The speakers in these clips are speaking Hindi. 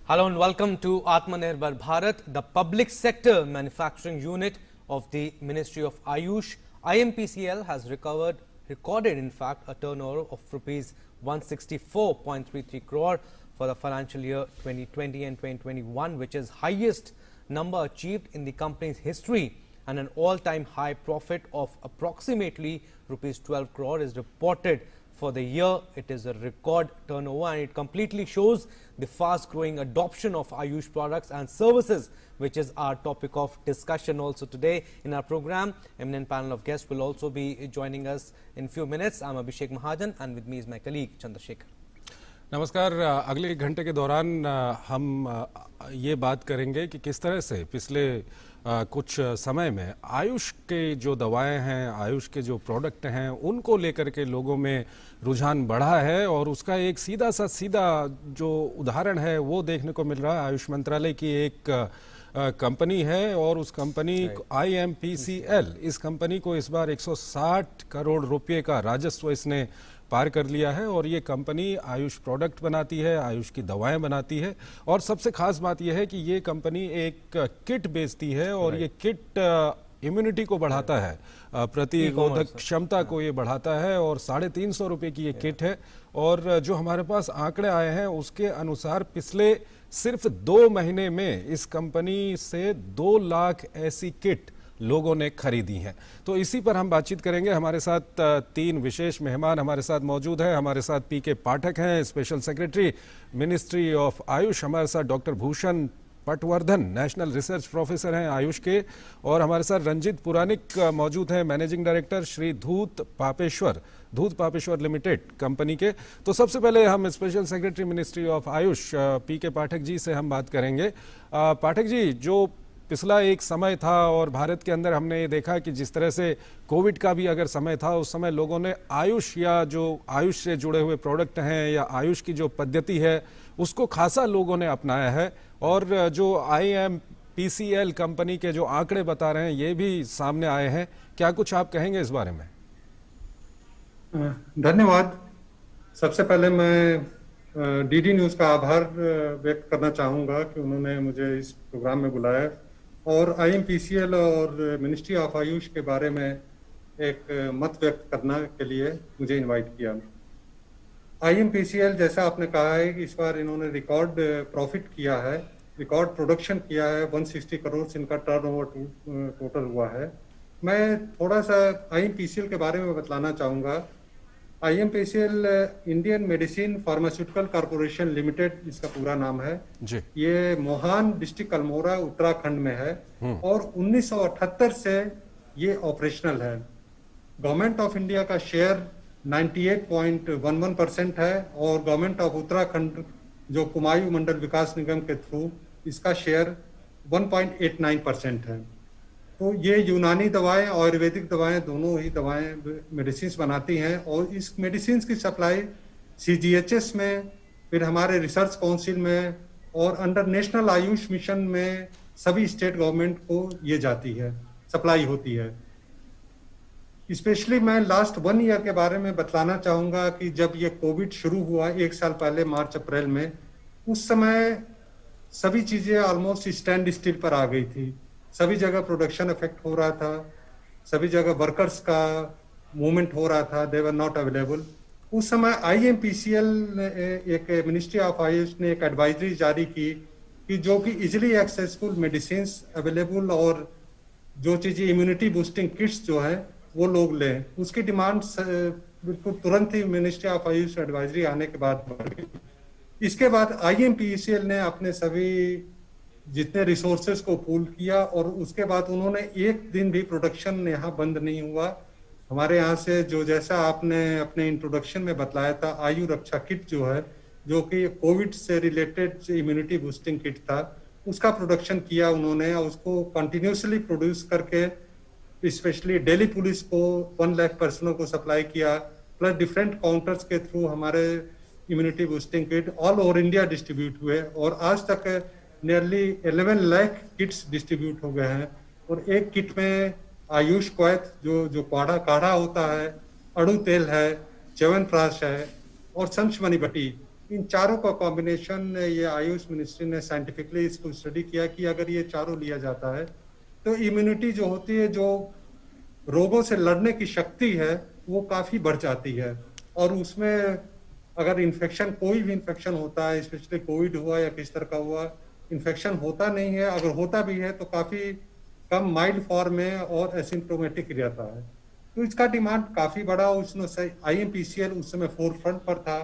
Hello and welcome to Atmanirbhar Bharat, the public sector manufacturing unit of the Ministry of Ayush. IMPCL has recorded in fact a turnover of rupees 164.33 crore for the financial year 2020 and 2021, which is highest number achieved in the company's history, and an all-time high profit of approximately rupees 12 crore is reported for the year. It is a record turnover and it completely shows the fast-growing adoption of Ayush products and services, which is our topic of discussion also today in our program. Eminent panel of guests will also be joining us in few minutes. I'm Abhishek Mahajan and with me is my colleague Chandrasekhar. नमस्कार। अगले एक घंटे के दौरान हम ये बात करेंगे कि किस तरह से पिछले कुछ समय में आयुष के जो दवाएं हैं, आयुष के जो प्रोडक्ट हैं, उनको लेकर के लोगों में रुझान बढ़ा है और उसका एक सीधा जो उदाहरण है वो देखने को मिल रहा है। आयुष मंत्रालय की एक कंपनी है और उस कंपनी IMPCL, इस कंपनी को इस बार 160 करोड़ रुपए का राजस्व इसने पार कर लिया है और ये कंपनी आयुष प्रोडक्ट बनाती है, आयुष की दवाएं बनाती है और सबसे खास बात यह है कि ये कंपनी एक किट बेचती है और ये किट इम्यूनिटी को बढ़ाता है, प्रतिरोधक क्षमता को ये बढ़ाता है और 350 रुपए की ये किट है। और जो हमारे पास आंकड़े आए हैं उसके अनुसार पिछले सिर्फ 2 महीने में इस कंपनी से 2 लाख ऐसी किट लोगों ने खरीदी हैं। तो इसी पर हम बातचीत करेंगे। हमारे साथ 3 विशेष मेहमान हमारे साथ मौजूद हैं। हमारे साथ PK पाठक हैं, special secretary ministry of Ayush. हमारे साथ doctor Bhushan Patwardhan, national research professor हैं आयुष के, और हमारे साथ रंजित पुरानिक मौजूद हैं, मैनेजिंग डायरेक्टर श्री धूत पापेश्वर लिमिटेड कंपनी के। तो सबसे पहले हम special secretary ministry of Ayush PK Pathak ji से हम बात करेंगे। पाठक जी, जो पिछला एक समय था और भारत के अंदर हमने ये देखा कि जिस तरह से कोविड का भी अगर समय था, उस समय लोगों ने आयुष या जो आयुष से जुड़े हुए प्रोडक्ट हैं या आयुष की जो पद्धति है उसको खासा लोगों ने अपनाया है और जो IMPCL कंपनी के जो आंकड़े बता रहे हैं ये भी सामने आए हैं। क्या कुछ आप कहेंगे इस बारे में? धन्यवाद। सबसे पहले मैं DD न्यूज़ का आभार व्यक्त करना चाहूँगा कि उन्होंने मुझे इस प्रोग्राम में बुलाया और IMPCL और मिनिस्ट्री ऑफ आयुष के बारे में एक मत व्यक्त करने के लिए मुझे इनवाइट किया। IMPCL, जैसा आपने कहा है कि इस बार इन्होंने रिकॉर्ड प्रॉफिट किया है, रिकॉर्ड प्रोडक्शन किया है। 160 करोड़ इनका टर्नओवर टोटल हुआ है। मैं थोड़ा सा IMPCL के बारे में बतलाना चाहूँगा। IMPCL Indian medicine pharmaceutical corporation limited इसका पूरा नाम है जी। ये मोहान डिस्ट्रिक्ट अल्मोड़ा उत्तराखंड में है और 1978 से ये ऑपरेशनल है। गवर्नमेंट ऑफ इंडिया का शेयर 98.11% है और गवर्नमेंट ऑफ उत्तराखंड जो कुमायूं मंडल विकास निगम के थ्रू इसका शेयर 1.89% है। तो ये यूनानी दवाएं, आयुर्वेदिक दवाएं, दोनों ही दवाएं मेडिसिन बनाती हैं और इस मेडिसिन की सप्लाई CGHS में, फिर हमारे रिसर्च काउंसिल में और अंडर नेशनल आयुष मिशन में सभी स्टेट गवर्नमेंट को ये जाती है, सप्लाई होती है। स्पेशली मैं लास्ट 1 ईयर के बारे में बतलाना चाहूँगा कि जब ये कोविड शुरू हुआ 1 साल पहले मार्च अप्रैल में, उस समय सभी चीज़ें ऑलमोस्ट स्टैंड स्टिल पर आ गई थी। सभी जगह प्रोडक्शन इफेक्ट हो रहा था, सभी जगह वर्कर्स का मूवमेंट हो रहा था, दे वर नॉट अवेलेबल। उस समय IMPCL ने एक मिनिस्ट्री ऑफ आयुष ने एक एडवाइजरी जारी की कि जो कि इजिली एक्सेसिबल मेडिसिन अवेलेबल और जो चीज़ें इम्यूनिटी बूस्टिंग किट्स जो है वो लोग लें। उसकी डिमांड बिल्कुल तुरंत ही मिनिस्ट्री ऑफ आयुष एडवाइजरी आने के बाद बढ़ गई। इसके बाद IMPCL ने अपने सभी जितने रिसोर्सेज को पूल किया और उसके बाद उन्होंने एक दिन भी प्रोडक्शन यहाँ बंद नहीं हुआ। हमारे यहाँ से जो जैसा आपने अपने इंट्रोडक्शन में बतलाया था, आयु रक्षा किट जो है, जो कि कोविड से रिलेटेड इम्यूनिटी बूस्टिंग किट था, उसका प्रोडक्शन किया उन्होंने और उसको कंटिन्यूसली प्रोड्यूस करके स्पेशली दिल्ली पुलिस को 1 लाख पर्सनों को सप्लाई किया, प्लस डिफरेंट काउंटर्स के थ्रू हमारे immunity boosting kit all over India distribute हुए और आज तक नियरली 11 लाख किट्स डिस्ट्रीब्यूट हो गए हैं। और एक किट में आयुष क्वैथ जो काढ़ा होता है, अड़ू तेल है, च्यवनप्राश है और संशमनी बटी, इन चारों का कॉम्बिनेशन ये आयुष मिनिस्ट्री ने साइंटिफिकली इसको स्टडी किया कि अगर ये चारों लिया जाता है तो इम्यूनिटी जो होती है, जो रोगों से लड़ने की शक्ति है, वो काफी बढ़ जाती है। और उसमें अगर इन्फेक्शन, कोई भी इन्फेक्शन होता है, स्पेशली कोविड हुआ या किस तरह का हुआ, इन्फेक्शन होता नहीं है, अगर होता भी है तो काफी कम माइल्ड फॉर्म में और एसिम्प्टोमेटिक रहता है। तो इसका डिमांड काफी बड़ा। उसमें IMPCL उस समय फोरफ्रंट पर था,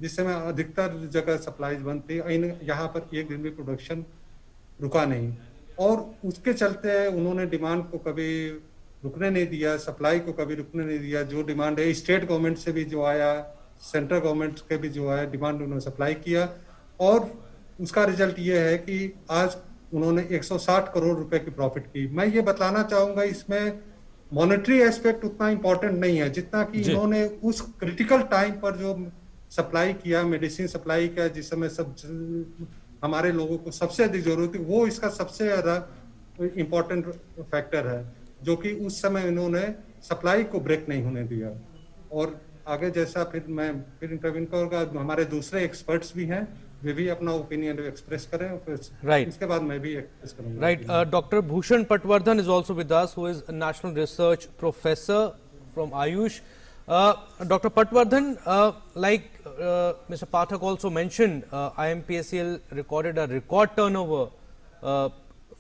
जिस समय अधिकतर जगह सप्लाईज बंद थी। यहाँ पर एक दिन भी प्रोडक्शन रुका नहीं, और उसके चलते उन्होंने डिमांड को कभी रुकने नहीं दिया, सप्लाई को कभी रुकने नहीं दिया। जो डिमांड है स्टेट गवर्नमेंट से भी जो आया, सेंट्रल गवर्नमेंट के भी जो आया, डिमांड उन्होंने सप्लाई किया। और उसका रिजल्ट ये है कि आज उन्होंने 160 करोड़ रुपए की प्रॉफिट की। मैं ये बताना चाहूंगा, इसमें मॉनेटरी एस्पेक्ट उतना इंपॉर्टेंट नहीं है जितना कि इन्होंने उस क्रिटिकल टाइम पर जो सप्लाई किया, मेडिसिन सप्लाई किया, जिस समय सब हमारे लोगों को सबसे अधिक जरूरत थी, वो इसका सबसे ज्यादा इंपॉर्टेंट फैक्टर है, जो कि उस समय इन्होंने सप्लाई को ब्रेक नहीं होने दिया। और आगे जैसा फिर इंटरव्यू करूंगा, हमारे दूसरे एक्सपर्ट्स भी हैं, वे भी अपना ओपिनियन एक्सप्रेस करें, फिर इसके बाद मैं भी एक्सप्रेस करूंगा। Right, doctor Bhushan Patwardhan is also with us, who is national research professor from Ayush. Dr. Patwardhan, like Mr. Pathak also mentioned, IMPCL recorded a record turnover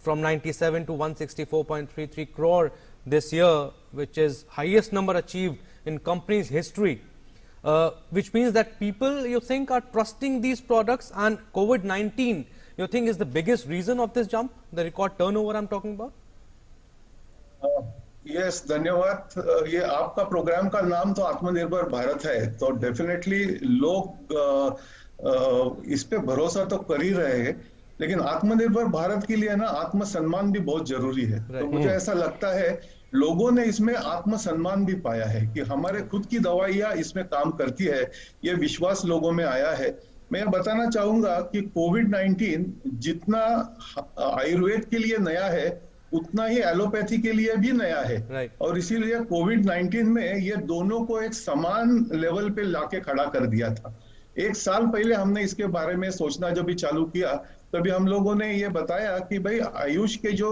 from 97 to 164.33 crore this year, which is highest number achieved in company's history, which means that people, you think, are trusting these products, and COVID-19, you think, is the biggest reason of this jump, the record turnover I'm talking about? Yes, धन्यवाद। ये आपका प्रोग्राम का नाम तो आत्मनिर्भर भारत है, तो डेफिनेटली लोग इस पे भरोसा तो कर ही रहे हैं, लेकिन आत्मनिर्भर भारत के लिए ना आत्मसम्मान भी बहुत जरूरी है। तो मुझे ऐसा लगता है लोगों ने इसमें आत्मसम्मान भी पाया है कि हमारे खुद की दवाइयां इसमें काम करती है, ये विश्वास लोगों में आया है। मैं बताना चाहूंगा कि कोविड-19 जितना आयुर्वेद के लिए नया है, उतना ही एलोपैथी के लिए भी नया है। और इसीलिए कोविड-19 में ये दोनों को एक समान लेवल पे लाके खड़ा कर दिया था। 1 साल पहले हमने इसके बारे में सोचना जब भी चालू किया, तभी हम लोगों ने ये बताया कि भाई आयुष के जो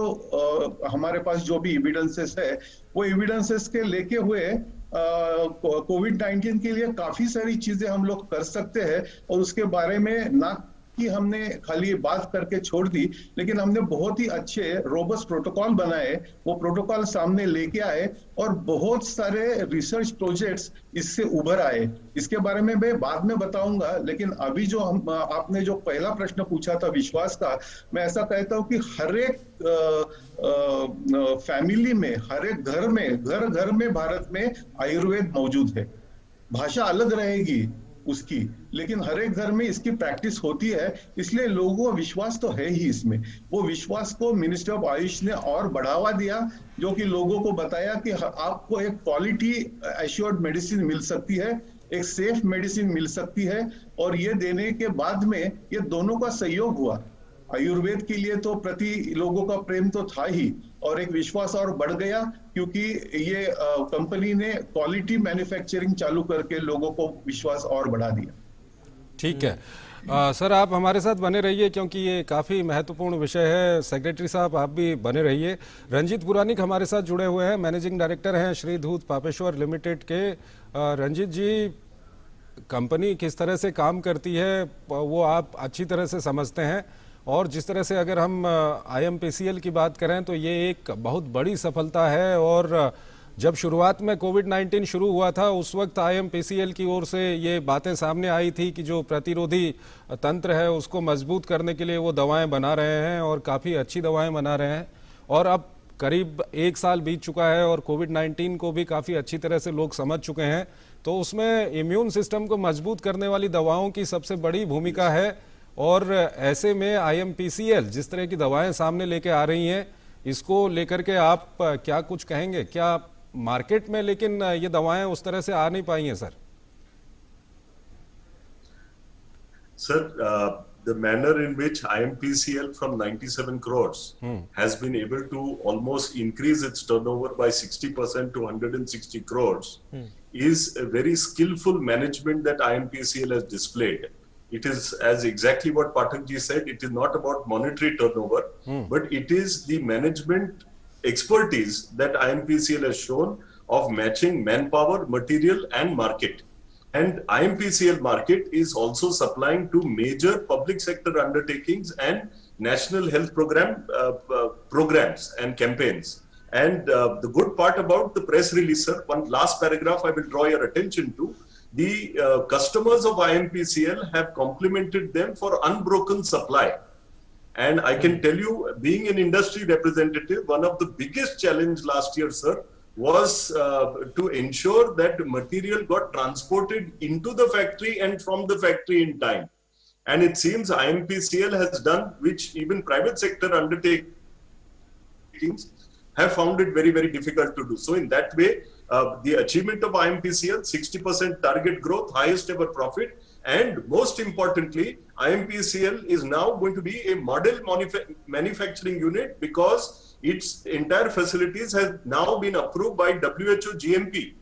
हमारे पास जो भी एविडेंसेस है, वो एविडेंसेस के लेके हुए कोविड-19 के लिए काफी सारी चीजें हम लोग कर सकते हैं। और उसके बारे में ना कि हमने खाली बात करके छोड़ दी, लेकिन हमने बहुत ही अच्छे रोबस्ट प्रोटोकॉल बनाए, वो प्रोटोकॉल सामने लेके आए, और बहुत सारे रिसर्च प्रोजेक्ट्स इससे उभर आए। इसके बारे में मैं बाद में बताऊंगा, लेकिन अभी जो आपने जो पहला प्रश्न पूछा था विश्वास का, मैं ऐसा कहता हूं कि हर एक फैमिली में, हर एक घर में, घर में भारत में आयुर्वेद मौजूद है। भाषा अलग रहेगी उसकी, लेकिन हर एक घर में इसकी प्रैक्टिस होती है, इसलिए लोगों को विश्वास तो है ही इसमें। वो विश्वास को मिनिस्ट्री ऑफ आयुष ने और बढ़ावा दिया, जो कि लोगों को बताया कि आपको एक क्वालिटी एश्योर्ड मेडिसिन मिल सकती है, एक सेफ मेडिसिन मिल सकती है। और ये देने के बाद में ये दोनों का सहयोग हुआ। आयुर्वेद के लिए तो प्रति लोगों का प्रेम तो था ही, और एक विश्वास और बढ़ गया, क्योंकि ये कंपनी ने क्वालिटी मैन्युफैक्चरिंग चालू करके लोगों को विश्वास और बढ़ा दिया। ठीक है सर, आप हमारे साथ बने रहिए, क्योंकि ये काफ़ी महत्वपूर्ण विषय है। सेक्रेटरी साहब, आप भी बने रहिए। रंजीत पुरानिक हमारे साथ जुड़े हुए हैं, मैनेजिंग डायरेक्टर हैं श्री धूत पापेश्वर लिमिटेड के। रंजीत जी, कंपनी किस तरह से काम करती है वो आप अच्छी तरह से समझते हैं, और जिस तरह से अगर हम IMPCL की बात करें तो ये एक बहुत बड़ी सफलता है। और जब शुरुआत में कोविड-19 शुरू हुआ था, उस वक्त IMPCL की ओर से ये बातें सामने आई थी कि जो प्रतिरोधी तंत्र है उसको मजबूत करने के लिए वो दवाएं बना रहे हैं, और काफ़ी अच्छी दवाएं बना रहे हैं। और अब करीब 1 साल बीत चुका है, और कोविड-19 को भी काफ़ी अच्छी तरह से लोग समझ चुके हैं। तो उसमें इम्यून सिस्टम को मजबूत करने वाली दवाओं की सबसे बड़ी भूमिका है। और ऐसे में IMPCL जिस तरह की दवाएं सामने लेके आ रही हैं, इसको लेकर के आप क्या कुछ कहेंगे? क्या मार्केट में लेकिन ये दवाएं उस तरह से आ नहीं पाई हैं sir? Sir, the manner in which IMPCL from 97 crores has been able to almost increase its turnover by 60% to 160 crores is a very skillful management that IMPCL has displayed. It is, as exactly what Pathak ji said, it is not about monetary turnover, but it is the management expertise that IMPCL has shown of matching manpower, material and market. And IMPCL market is also supplying to major public sector undertakings and national health programs and campaigns. And the good part about the press release, sir, one last paragraph I will draw your attention to. The customers of IMPCL have complimented them for unbroken supply. And I can tell you, being an industry representative, one of the biggest challenge last year, sir, was to ensure that material got transported into the factory and from the factory in time. And it seems IMPCL has done, which even private sector undertakings have found it very, very difficult to do. So in that way, the achievement of IMPCL, 60% target growth, highest ever profit, and most importantly, IMPCL is now going to be a model manufacturing unit because its entire facilities have now been approved by WHO GMP.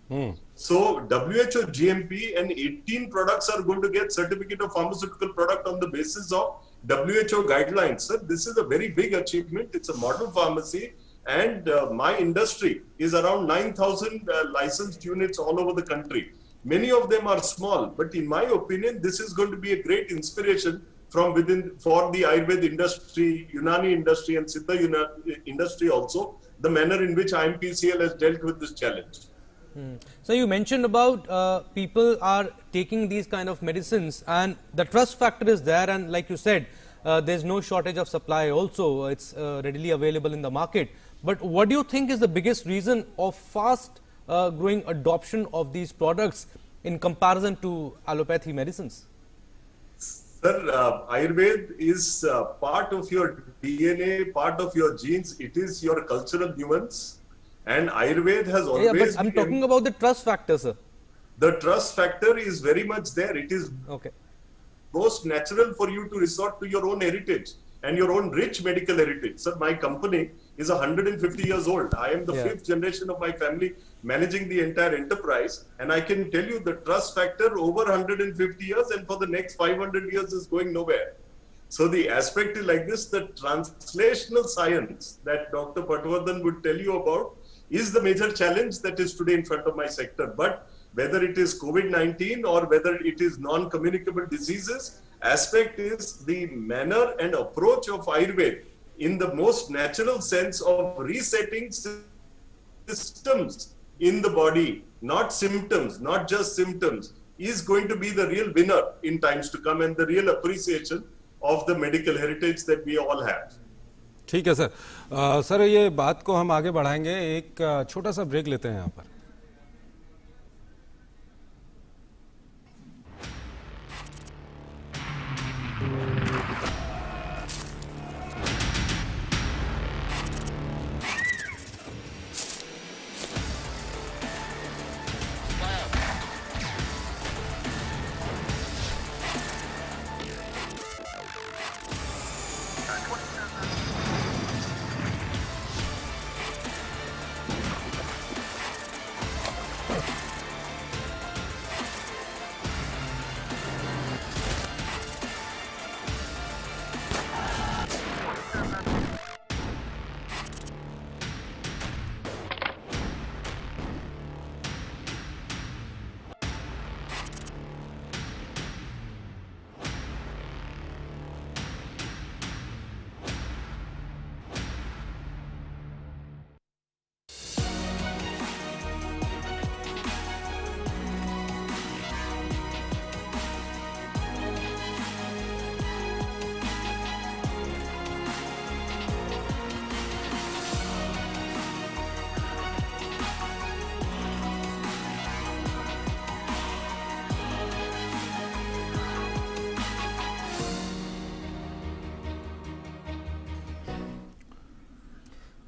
So WHO GMP and 18 products are going to get certificate of pharmaceutical product on the basis of WHO guidelines. Sir, this is a very big achievement. It's a model pharmacy. And my industry is around 9,000 licensed units all over the country. Many of them are small, but in my opinion, this is going to be a great inspiration from within for the Ayurveda industry, Unani industry and Siddha industry also, the manner in which IMPCL has dealt with this challenge. So you mentioned about people are taking these kind of medicines and the trust factor is there, and like you said, there's no shortage of supply also, it's readily available in the market. But what do you think is the biggest reason of fast growing adoption of these products in comparison to allopathy medicines? Sir, Ayurveda is part of your DNA, part of your genes. It is your cultural nuance. And Ayurveda has always... Yeah, but I'm talking about the trust factor, sir. The trust factor is very much there. It is most natural for you to resort to your own heritage and your own rich medical heritage. Sir, my company is 150 years old. I am the fifth generation of my family managing the entire enterprise. And I can tell you the trust factor over 150 years and for the next 500 years is going nowhere. So the aspect is like this, the translational science that Dr. Patwardhan would tell you about is the major challenge that is today in front of my sector. But whether it is COVID-19 or whether it is non-communicable diseases, aspect is the manner and approach of Ayurveda in the most natural sense of resetting systems in the body, not symptoms, not just symptoms, is going to be the real winner in times to come and the real appreciation of the medical heritage that we all have. ठीक है सर। सर ये बात को हम आगे बढ़ाएंगे, एक छोटा सा ब्रेक लेते हैं यहाँ पर।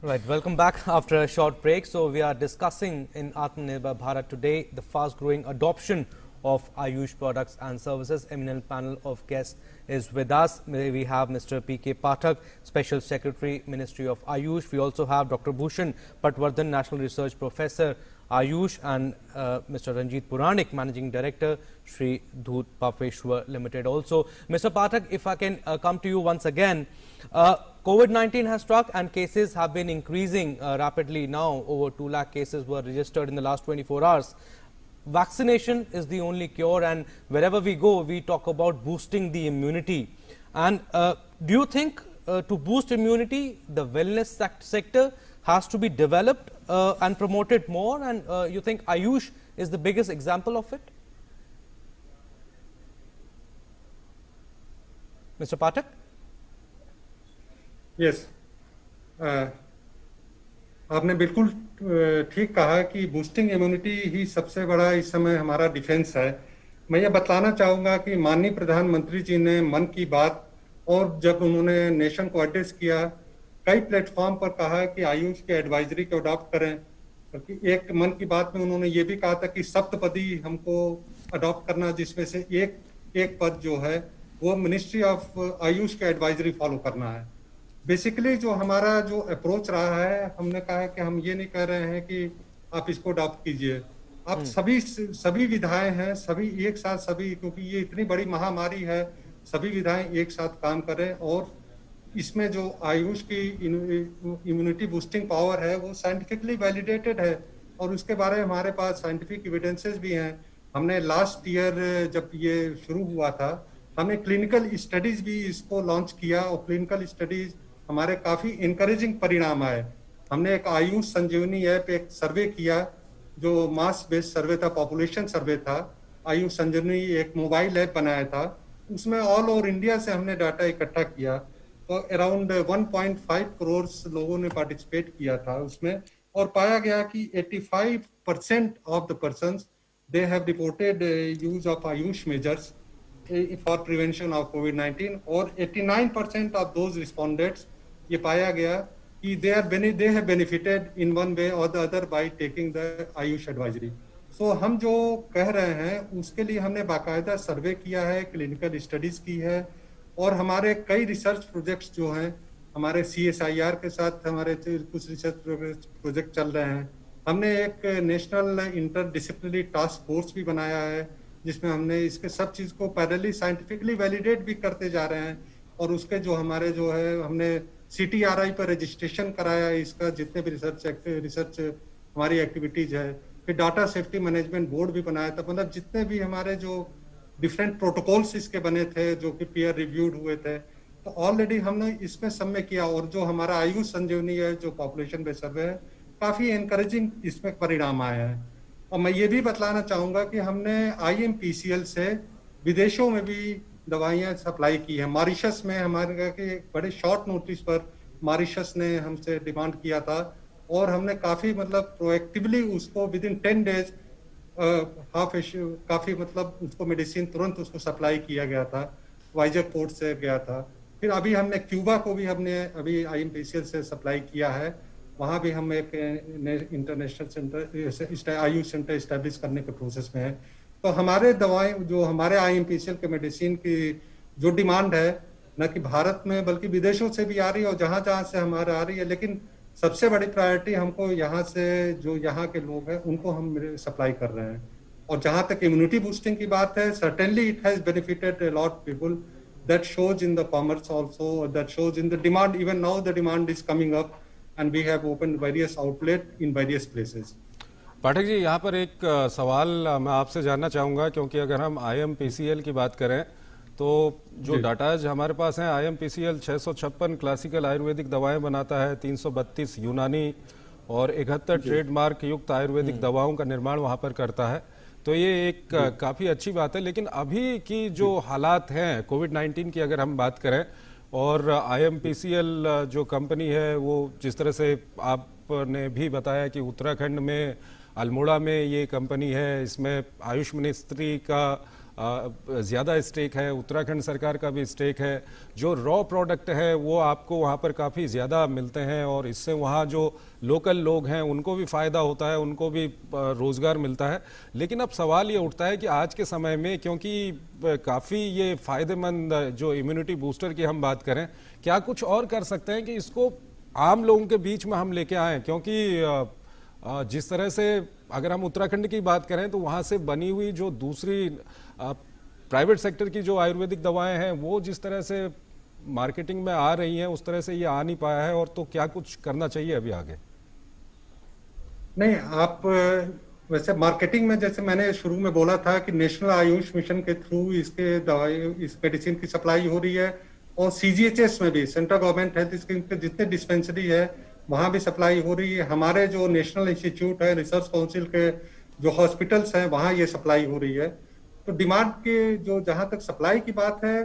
Right, welcome back after a short break. So we are discussing in Atmanirbhar Bharat today the fast growing adoption of Ayush products and services. Eminent panel of guests is with us. We have Mr. P.K. Pathak, Special Secretary, Ministry of Ayush. We also have Dr. Bhushan Patwardhan, National Research Professor, Ayush, and Mr. Ranjit Puranik, Managing Director, Shri Dhoot Papeshwar Limited. Also, Mr. Pathak, if I can come to you once again, COVID-19 has struck and cases have been increasing rapidly now. Over 2 lakh cases were registered in the last 24 hours. Vaccination is the only cure, and wherever we go, we talk about boosting the immunity. And do you think to boost immunity, the wellness sector has to be developed and promoted more, and you think Ayush is the biggest example of it? Mr. Pathak? Yes. आपने बिल्कुल ठीक कहा कि बूस्टिंग इम्यूनिटी ही सबसे बड़ा इस समय हमारा डिफेंस है। मैं ये बतलाना चाहूँगा कि माननीय प्रधानमंत्री जी ने मन की बात और जब उन्होंने नेशन को एड्रेस किया, कई प्लेटफॉर्म पर कहा कि आयुष के एडवाइजरी को अडॉप्ट करें। क्योंकि एक मन की बात में उन्होंने ये भी कहा था कि सप्तपदी हमको अडॉप्ट करना, जिसमें से एक पद जो है वो मिनिस्ट्री ऑफ आयुष के एडवाइजरी फॉलो करना है। बेसिकली जो हमारा जो अप्रोच रहा है, हमने कहा है कि हम ये नहीं कह रहे हैं कि आप इसको अडॉप्ट कीजिए, आप सभी विधाएं हैं, सभी एक साथ, सभी, क्योंकि ये इतनी बड़ी महामारी है, सभी विधाएं एक साथ काम करें। और इसमें जो आयुष की इम्यूनिटी बूस्टिंग पावर है वो साइंटिफिकली वैलिडेटेड है और उसके बारे में हमारे पास साइंटिफिक एविडेंसेस भी हैं। हमने लास्ट ईयर जब ये शुरू हुआ था, हमने क्लिनिकल स्टडीज भी इसको लॉन्च किया और क्लिनिकल स्टडीज हमारे काफी इनकरेजिंग परिणाम आए। हमने एक आयुष संजीवनी ऐप एक सर्वे किया जो मास बेस्ड सर्वे था, पॉपुलेशन सर्वे था। आयुष संजीवनी एक मोबाइल ऐप बनाया था, उसमें ऑल ओवर इंडिया से हमने डाटा इकट्ठा किया, तो अराउंड 1.5 करोड़ लोगों ने पार्टिसिपेट किया था उसमें, और पाया गया कि 85% of the persons they have reported use of AYUSH measures for prevention of कोविड-19 और 89% ऑफ दोज रिस्पोंडेंट्स ये पाया गया कि they have benefited in one way और the other by taking the AYUSH advisory. So हम जो कह रहे हैं उसके लिए हमने बाकायदा सर्वे किया है, क्लिनिकल स्टडीज की है और हमारे कई रिसर्च प्रोजेक्ट्स जो हैं, हमारे CSIR के साथ हमारे कुछ रिसर्च प्रोजेक्ट चल रहे हैं। हमने एक नेशनल इंटरडिसिप्लिनरी टास्क फोर्स भी बनाया है जिसमें हमने इसके सब चीज को पैरेलली साइंटिफिकली वैलिडेट भी करते जा रहे हैं और उसके जो हमारे जो है हमने CTRI पर रजिस्ट्रेशन कराया, इसका जितने भी रिसर्च हमारी एक्टिविटीज है। फिर डाटा सेफ्टी मैनेजमेंट बोर्ड भी बनाया था, मतलब जितने भी हमारे जो डिफरेंट प्रोटोकॉल्स इसके बने थे जो कि पीयर रिव्यूड हुए थे, तो ऑलरेडी हमने इसमें सब में किया। और जो हमारा आयुष संजीवनी है जो पॉपुलेशन बेस्ड सर्वे है, काफी एनकरेजिंग इसमें परिणाम आए हैं। और मैं ये भी बतलाना चाहूंगा कि हमने IMPCL से विदेशों में भी दवाइयां सप्लाई की है। मॉरिशस में हमारे के बड़े शॉर्ट नोटिस पर मॉरिशस ने हमसे डिमांड किया था और हमने काफी मतलब प्रोएक्टिवली उसको विद इन 10 डेज काफी मतलब उसको मेडिसिन तुरंत उसको सप्लाई किया गया था, वाइजर पोर्ट से गया था। फिर अभी हमने क्यूबा को भी हमने अभी IMPCL से सप्लाई किया है, वहाँ भी हम एक international centre Ayush centre establish करने के प्रोसेस में है। तो हमारे दवाएं जो हमारे IMPCL के मेडिसिन की जो डिमांड है न कि भारत में बल्कि विदेशों से भी आ रही है और जहाँ जहाँ से हमारे आ रही है, लेकिन सबसे बड़ी प्रायोरिटी हमको यहाँ से जो यहाँ के लोग हैं उनको हम सप्लाई कर रहे हैं। और जहाँ तक इम्यूनिटी बूस्टिंग की बात है, certainly it has benefited a lot people, that shows in the commerce also, that shows in the demand. Even now the demand is coming up and we have opened various outlet in various places. Pathak ji, यहाँ पर एक सवाल मैं आपसे जानना चाहूँगा, क्योंकि अगर हम IMPCL की बात करें तो जो डाटाज हमारे पास हैं, IMPCL 656 क्लासिकल आयुर्वेदिक दवाएं बनाता है, 332 यूनानी और 71 ट्रेडमार्क युक्त आयुर्वेदिक दवाओं का निर्माण वहाँ पर करता है। तो ये एक काफ़ी अच्छी बात है। लेकिन अभी की जो हालात हैं कोविड-19 की अगर हम बात करें, और IMPCL जो कंपनी है वो जिस तरह से आपने भी बताया कि उत्तराखंड में अल्मोड़ा में ये कंपनी है, इसमें आयुष मिनिस्ट्री का ज़्यादा स्टेक है, उत्तराखंड सरकार का भी स्टेक है। जो रॉ प्रोडक्ट है वो आपको वहाँ पर काफ़ी ज़्यादा मिलते हैं और इससे वहाँ जो लोकल लोग हैं उनको भी फ़ायदा होता है, उनको भी रोज़गार मिलता है। लेकिन अब सवाल ये उठता है कि आज के समय में, क्योंकि काफ़ी ये फ़ायदेमंद जो इम्यूनिटी बूस्टर की हम बात करें, क्या कुछ और कर सकते हैं कि इसको आम लोगों के बीच में हम लेके आएँ? क्योंकि जिस तरह से अगर हम उत्तराखंड की बात करें तो वहाँ से बनी हुई जो दूसरी प्राइवेट सेक्टर की जो आयुर्वेदिक दवाएं हैं वो जिस तरह से मार्केटिंग में आ रही हैं उस तरह से ये आ नहीं पाया है। और तो क्या कुछ करना चाहिए अभी आगे? नहीं, आप वैसे मार्केटिंग में जैसे मैंने शुरू में बोला था कि नेशनल आयुष मिशन के थ्रू इसके दवाई, इस मेडिसिन की सप्लाई हो रही है और CGHS में भी, सेंट्रल गवर्नमेंट हेल्थ स्कीम के जितने डिस्पेंसरी है वहां भी सप्लाई हो रही है। हमारे जो नेशनल इंस्टीट्यूट है, रिसर्च काउंसिल के जो हॉस्पिटल्स हैं वहां ये सप्लाई हो रही है। तो डिमांड के जो, जहां तक सप्लाई की बात है,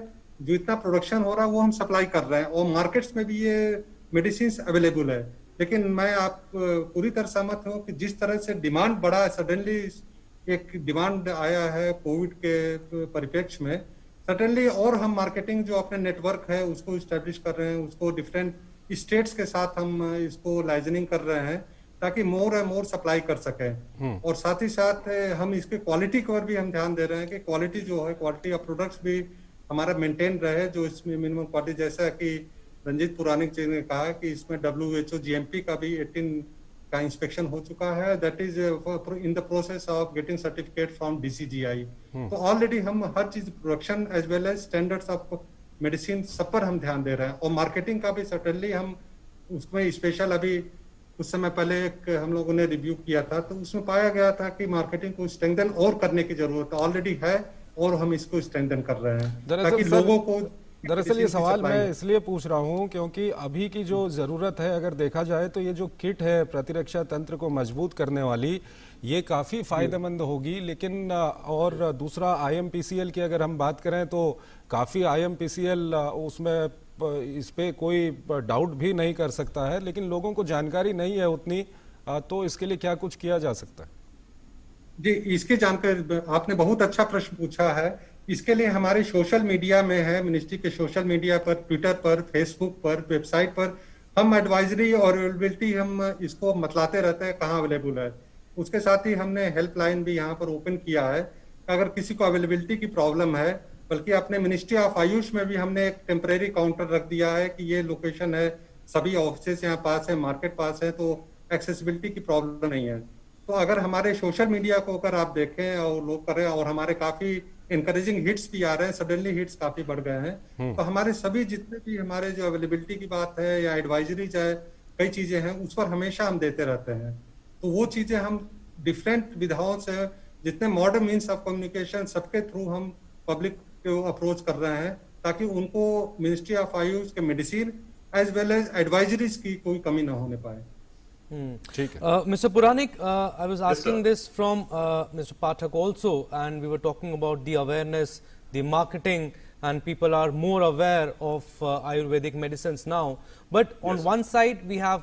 जो इतना प्रोडक्शन हो रहा है वो हम सप्लाई कर रहे हैं और मार्केट्स में भी ये मेडिसिन अवेलेबल है। लेकिन मैं आप पूरी तरह सहमत हूँ कि जिस तरह से डिमांड बढ़ा, सडनली एक डिमांड आया है कोविड के परिप्रेक्ष्य में, सडनली और हम मार्केटिंग जो अपने नेटवर्क है उसको इस्टेब्लिश कर रहे हैं, उसको डिफरेंट स्टेट्स के साथ हम इसको लाइजनिंग कर रहे हैं ताकि मोर एंड मोर सप्लाई कर सकें। और साथ ही साथ हम इसके क्वालिटी पर भी हम ध्यान दे रहे हैं कि क्वालिटी जो है, क्वालिटी ऑफ प्रोडक्ट्स भी हमारा मेंटेन रहे, जो इसमें मिनिमम क्वालिटी, जैसा कि रंजीत पुरानिक जी ने कहा कि इसमें WHO GMP का भी 18 का इंस्पेक्शन हो चुका है, that is in the process of getting certificate from DCGI। तो ऑलरेडी हम हर चीज, production as well as standards of medicine, सब पर हम ध्यान दे रहे हैं। और मार्केटिंग का भी सर्टेनली हम उसमें स्पेशल, अभी कुछ समय पहले एक हम लोगों ने रिव्यू किया था तो उसमें पाया गया था कि मार्केटिंग को स्ट्रेंथन और करने की जरूरत ऑलरेडी है और हम इसको स्ट्रेंथन कर रहे हैं ताकि लोगों को। दरअसल ये सवाल मैं इसलिए पूछ रहा हूं क्योंकि अभी की जो जरूरत है, अगर देखा जाए तो ये जो किट है प्रतिरक्षा तंत्र को मजबूत करने वाली, ये काफी फायदेमंद होगी। लेकिन और दूसरा IMPCL की अगर हम बात करें तो काफी IMPCL उसमें इस पे कोई डाउट भी नहीं कर सकता है, लेकिन लोगों को जानकारी नहीं है उतनी, तो इसके लिए क्या कुछ किया जा सकता है? जी, इसकी जानकारी आपने बहुत अच्छा प्रश्न पूछा है। इसके लिए हमारे सोशल मीडिया में है, मिनिस्ट्री के सोशल मीडिया पर, ट्विटर पर, फेसबुक पर, वेबसाइट पर हम एडवाइजरी और अवेलेबिलिटी हम इसको मतलाते रहते हैं कहाँ अवेलेबल है। उसके साथ ही हमने हेल्पलाइन भी यहाँ पर ओपन किया है। अगर किसी को अवेलेबिलिटी की प्रॉब्लम है, बल्कि अपने मिनिस्ट्री ऑफ आयुष में भी हमने एक टेम्परेरी काउंटर रख दिया है कि ये लोकेशन है, सभी ऑफिस यहाँ पास है, मार्केट पास है, तो एक्सेसिबिलिटी की प्रॉब्लम नहीं है। तो अगर हमारे सोशल मीडिया को अगर आप देखें और लोग करें, और हमारे काफी इनकरेजिंग हिट्स भी आ रहे हैं, सडनली हिट्स काफी बढ़ गए हैं, तो हमारे सभी जितने भी हमारे जो अवेलेबिलिटी की बात है या एडवाइजरी चाहे कई चीजें हैं उस पर हमेशा हम देते रहते हैं। तो वो चीजें हम डिफरेंट विधाओं से, जितने मॉडर्न मीन्स ऑफ कम्युनिकेशन, सबके थ्रू हम पब्लिक को अप्रोच कर रहे हैं ताकि उनको मिनिस्ट्री ऑफ आयुष के medicine as well as advisories की कोई कमी ना होने पाए। Mr. Puranik, I was asking this from Mr. Pathak also, and we were talking about the awareness, the marketing, and people are more aware of Ayurvedic medicines now. But on one side, we have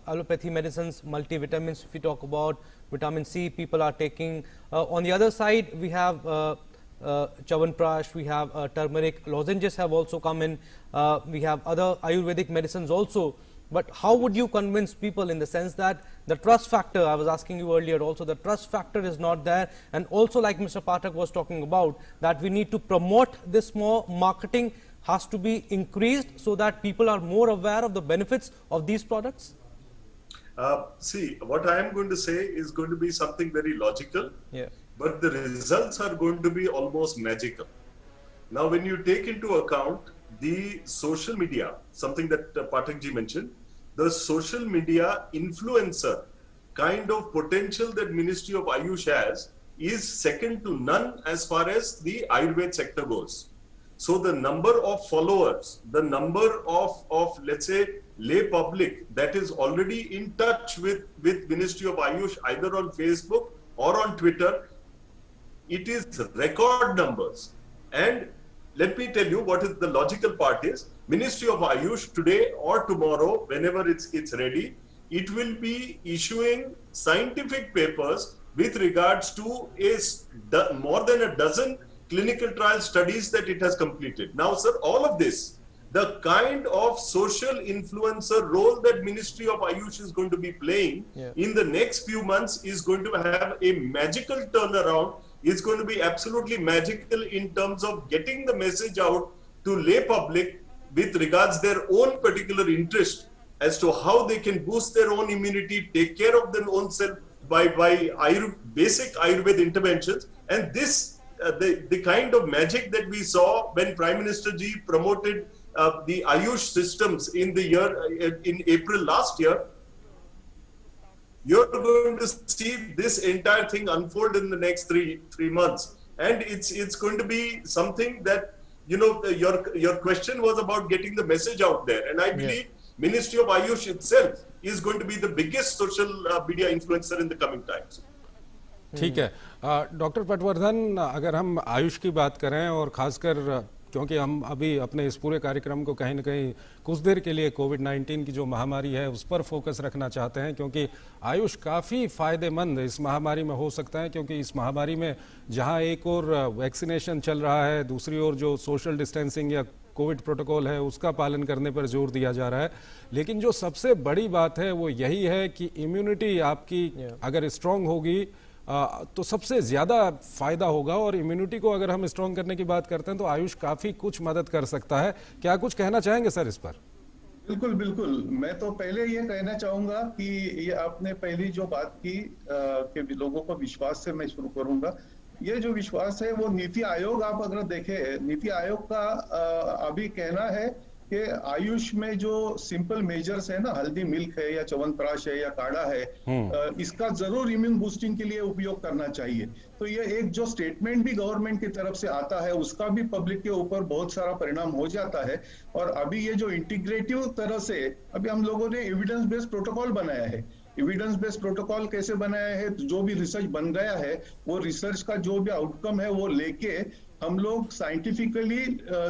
allopathy medicines, multivitamins. If we talk about vitamin C, people are taking. On the other side, we have Chyawanprash, we have turmeric, lozenges have also come in. We have other Ayurvedic medicines also. But how would you convince people in the sense that the trust factor, I was asking you earlier also, the trust factor is not there, and also like Mr. Pathak was talking about, that we need to promote this more, marketing has to be increased so that people are more aware of the benefits of these products? See, what I am going to say is going to be something very logical, but the results are going to be almost magical. Now, when you take into account the social media, something that Pathak ji mentioned, the social media influencer kind of potential that Ministry of Ayush has is second to none as far as the Ayurveda sector goes. So the number of followers, the number of let's say lay public that is already in touch with Ministry of Ayush either on Facebook or on Twitter, it is record numbers. And let me tell you what is the logical part is, Ministry of Ayush today or tomorrow, whenever it's ready, it will be issuing scientific papers with regards to more than a dozen clinical trial studies that it has completed. Now, sir, all of this, the kind of social influencer role that Ministry of Ayush is going to be playing in the next few months is going to have a magical turnaround. It's going to be absolutely magical in terms of getting the message out to lay public with regards their own particular interest as to how they can boost their own immunity, take care of their own self by basic Ayurveda interventions. And this, the kind of magic that we saw when Prime Minister Ji promoted the Ayush systems in April last year, you're going to see this entire thing unfold in the next three months, and it's going to be something that, you know, your question was about getting the message out there, and I believe Ministry of Ayush itself is going to be the biggest social media influencer in the coming times. ठीक है डॉक्टर पटवर्धन, अगर हम आयुष की बात करें और खासकर क्योंकि हम अभी अपने इस पूरे कार्यक्रम को कहीं ना कहीं कुछ देर के लिए कोविड-19 की जो महामारी है उस पर फोकस रखना चाहते हैं, क्योंकि आयुष काफ़ी फ़ायदेमंद इस महामारी में हो सकता है, क्योंकि इस महामारी में जहां एक और वैक्सीनेशन चल रहा है, दूसरी ओर जो सोशल डिस्टेंसिंग या कोविड प्रोटोकॉल है उसका पालन करने पर जोर दिया जा रहा है। लेकिन जो सबसे बड़ी बात है वो यही है कि इम्यूनिटी आपकी अगर स्ट्रांग होगी तो सबसे ज्यादा फायदा होगा, और इम्यूनिटी को अगर हम स्ट्रॉन्ग करने की बात करते हैं तो आयुष काफी कुछ मदद कर सकता है। क्या कुछ कहना चाहेंगे सर इस पर? बिल्कुल बिल्कुल, मैं तो पहले ये कहना चाहूंगा कि ये आपने पहली जो बात की कि लोगों को विश्वास से मैं शुरू करूंगा। ये जो विश्वास है वो नीति आयोग, आप अगर देखें नीति आयोग का अभी कहना है कि आयुष में जो सिंपल मेजर्स है ना, हल्दी मिल्क है या च्यवनप्राश है या काढ़ा है, इसका जरूर इम्यून बूस्टिंग के लिए उपयोग करना चाहिए। तो ये एक जो स्टेटमेंट भी गवर्नमेंट की तरफ से आता है उसका भी पब्लिक के ऊपर बहुत सारा परिणाम हो जाता है। और अभी ये जो इंटीग्रेटिव तरह से अभी हम लोगों ने एविडेंस बेस्ड प्रोटोकॉल बनाया है। एविडेंस बेस्ड प्रोटोकॉल कैसे बनाया है? जो भी रिसर्च बन गया है वो रिसर्च का जो भी आउटकम है वो लेके हम लोग साइंटिफिकली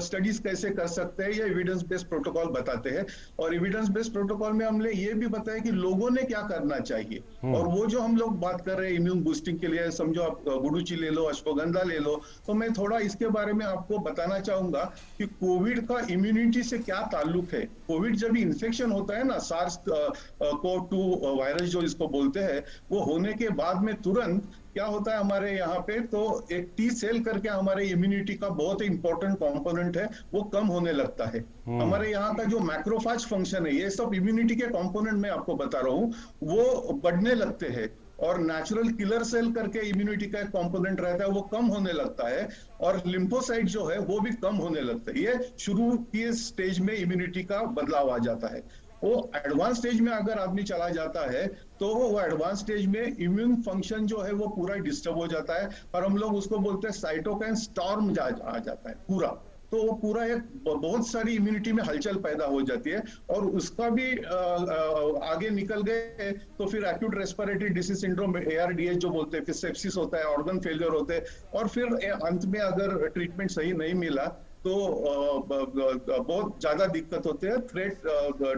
स्टडीज कैसे कर सकते हैं, ये एविडेंस बेस्ड प्रोटोकॉल बताते हैं। और एविडेंस बेस्ड प्रोटोकॉल में हमने ये भी बताया कि लोगों ने क्या करना चाहिए। और वो जो हम लोग बात कर रहे हैं इम्यून बूस्टिंग के लिए, समझो आप गुडुचि ले लो, अश्वगंधा ले लो, तो मैं थोड़ा इसके बारे में आपको बताना चाहूंगा कि कोविड का इम्यूनिटी से क्या ताल्लुक है। कोविड जब इन्फेक्शन होता है ना, सार्स CoV-2 वायरस जो इसको बोलते हैं, वो होने के बाद में तुरंत क्या होता है हमारे यहाँ पे, तो एक टी सेल करके हमारे इम्यूनिटी का बहुत ही इंपॉर्टेंट कंपोनेंट है, वो कम होने लगता है। हमारे यहाँ का जो मैक्रोफाज फंक्शन है, ये सब इम्यूनिटी के कंपोनेंट मैं आपको बता रहा हूँ, वो बढ़ने लगते हैं। और नेचुरल किलर सेल करके इम्यूनिटी का एक कंपोनेंट रहता है, वो कम होने लगता है। और लिम्फोसाइट जो है वो भी कम होने लगता है। ये शुरू की स्टेज में इम्यूनिटी का बदलाव आ जाता है। वो एडवांस स्टेज में अगर आदमी चला जाता है तो वो एडवांस स्टेज में इम्यून फंक्शन जो है वो पूरा डिस्टर्ब हो जाता है, और हम लोग उसको बोलते हैं साइटोकाइन स्टॉर्म आ जाता है पूरा। तो वो पूरा एक बहुत सारी इम्यूनिटी में हलचल पैदा हो जाती है, और उसका भी आगे निकल गए तो फिर acute respiratory disease syndrome ARDS जो बोलते हैं, फिर सेप्सिस होता है, ऑर्गन फेलियर होते हैं, और फिर अंत में अगर ट्रीटमेंट सही नहीं मिला तो बहुत ज्यादा दिक्कत होते हैं, थ्रेट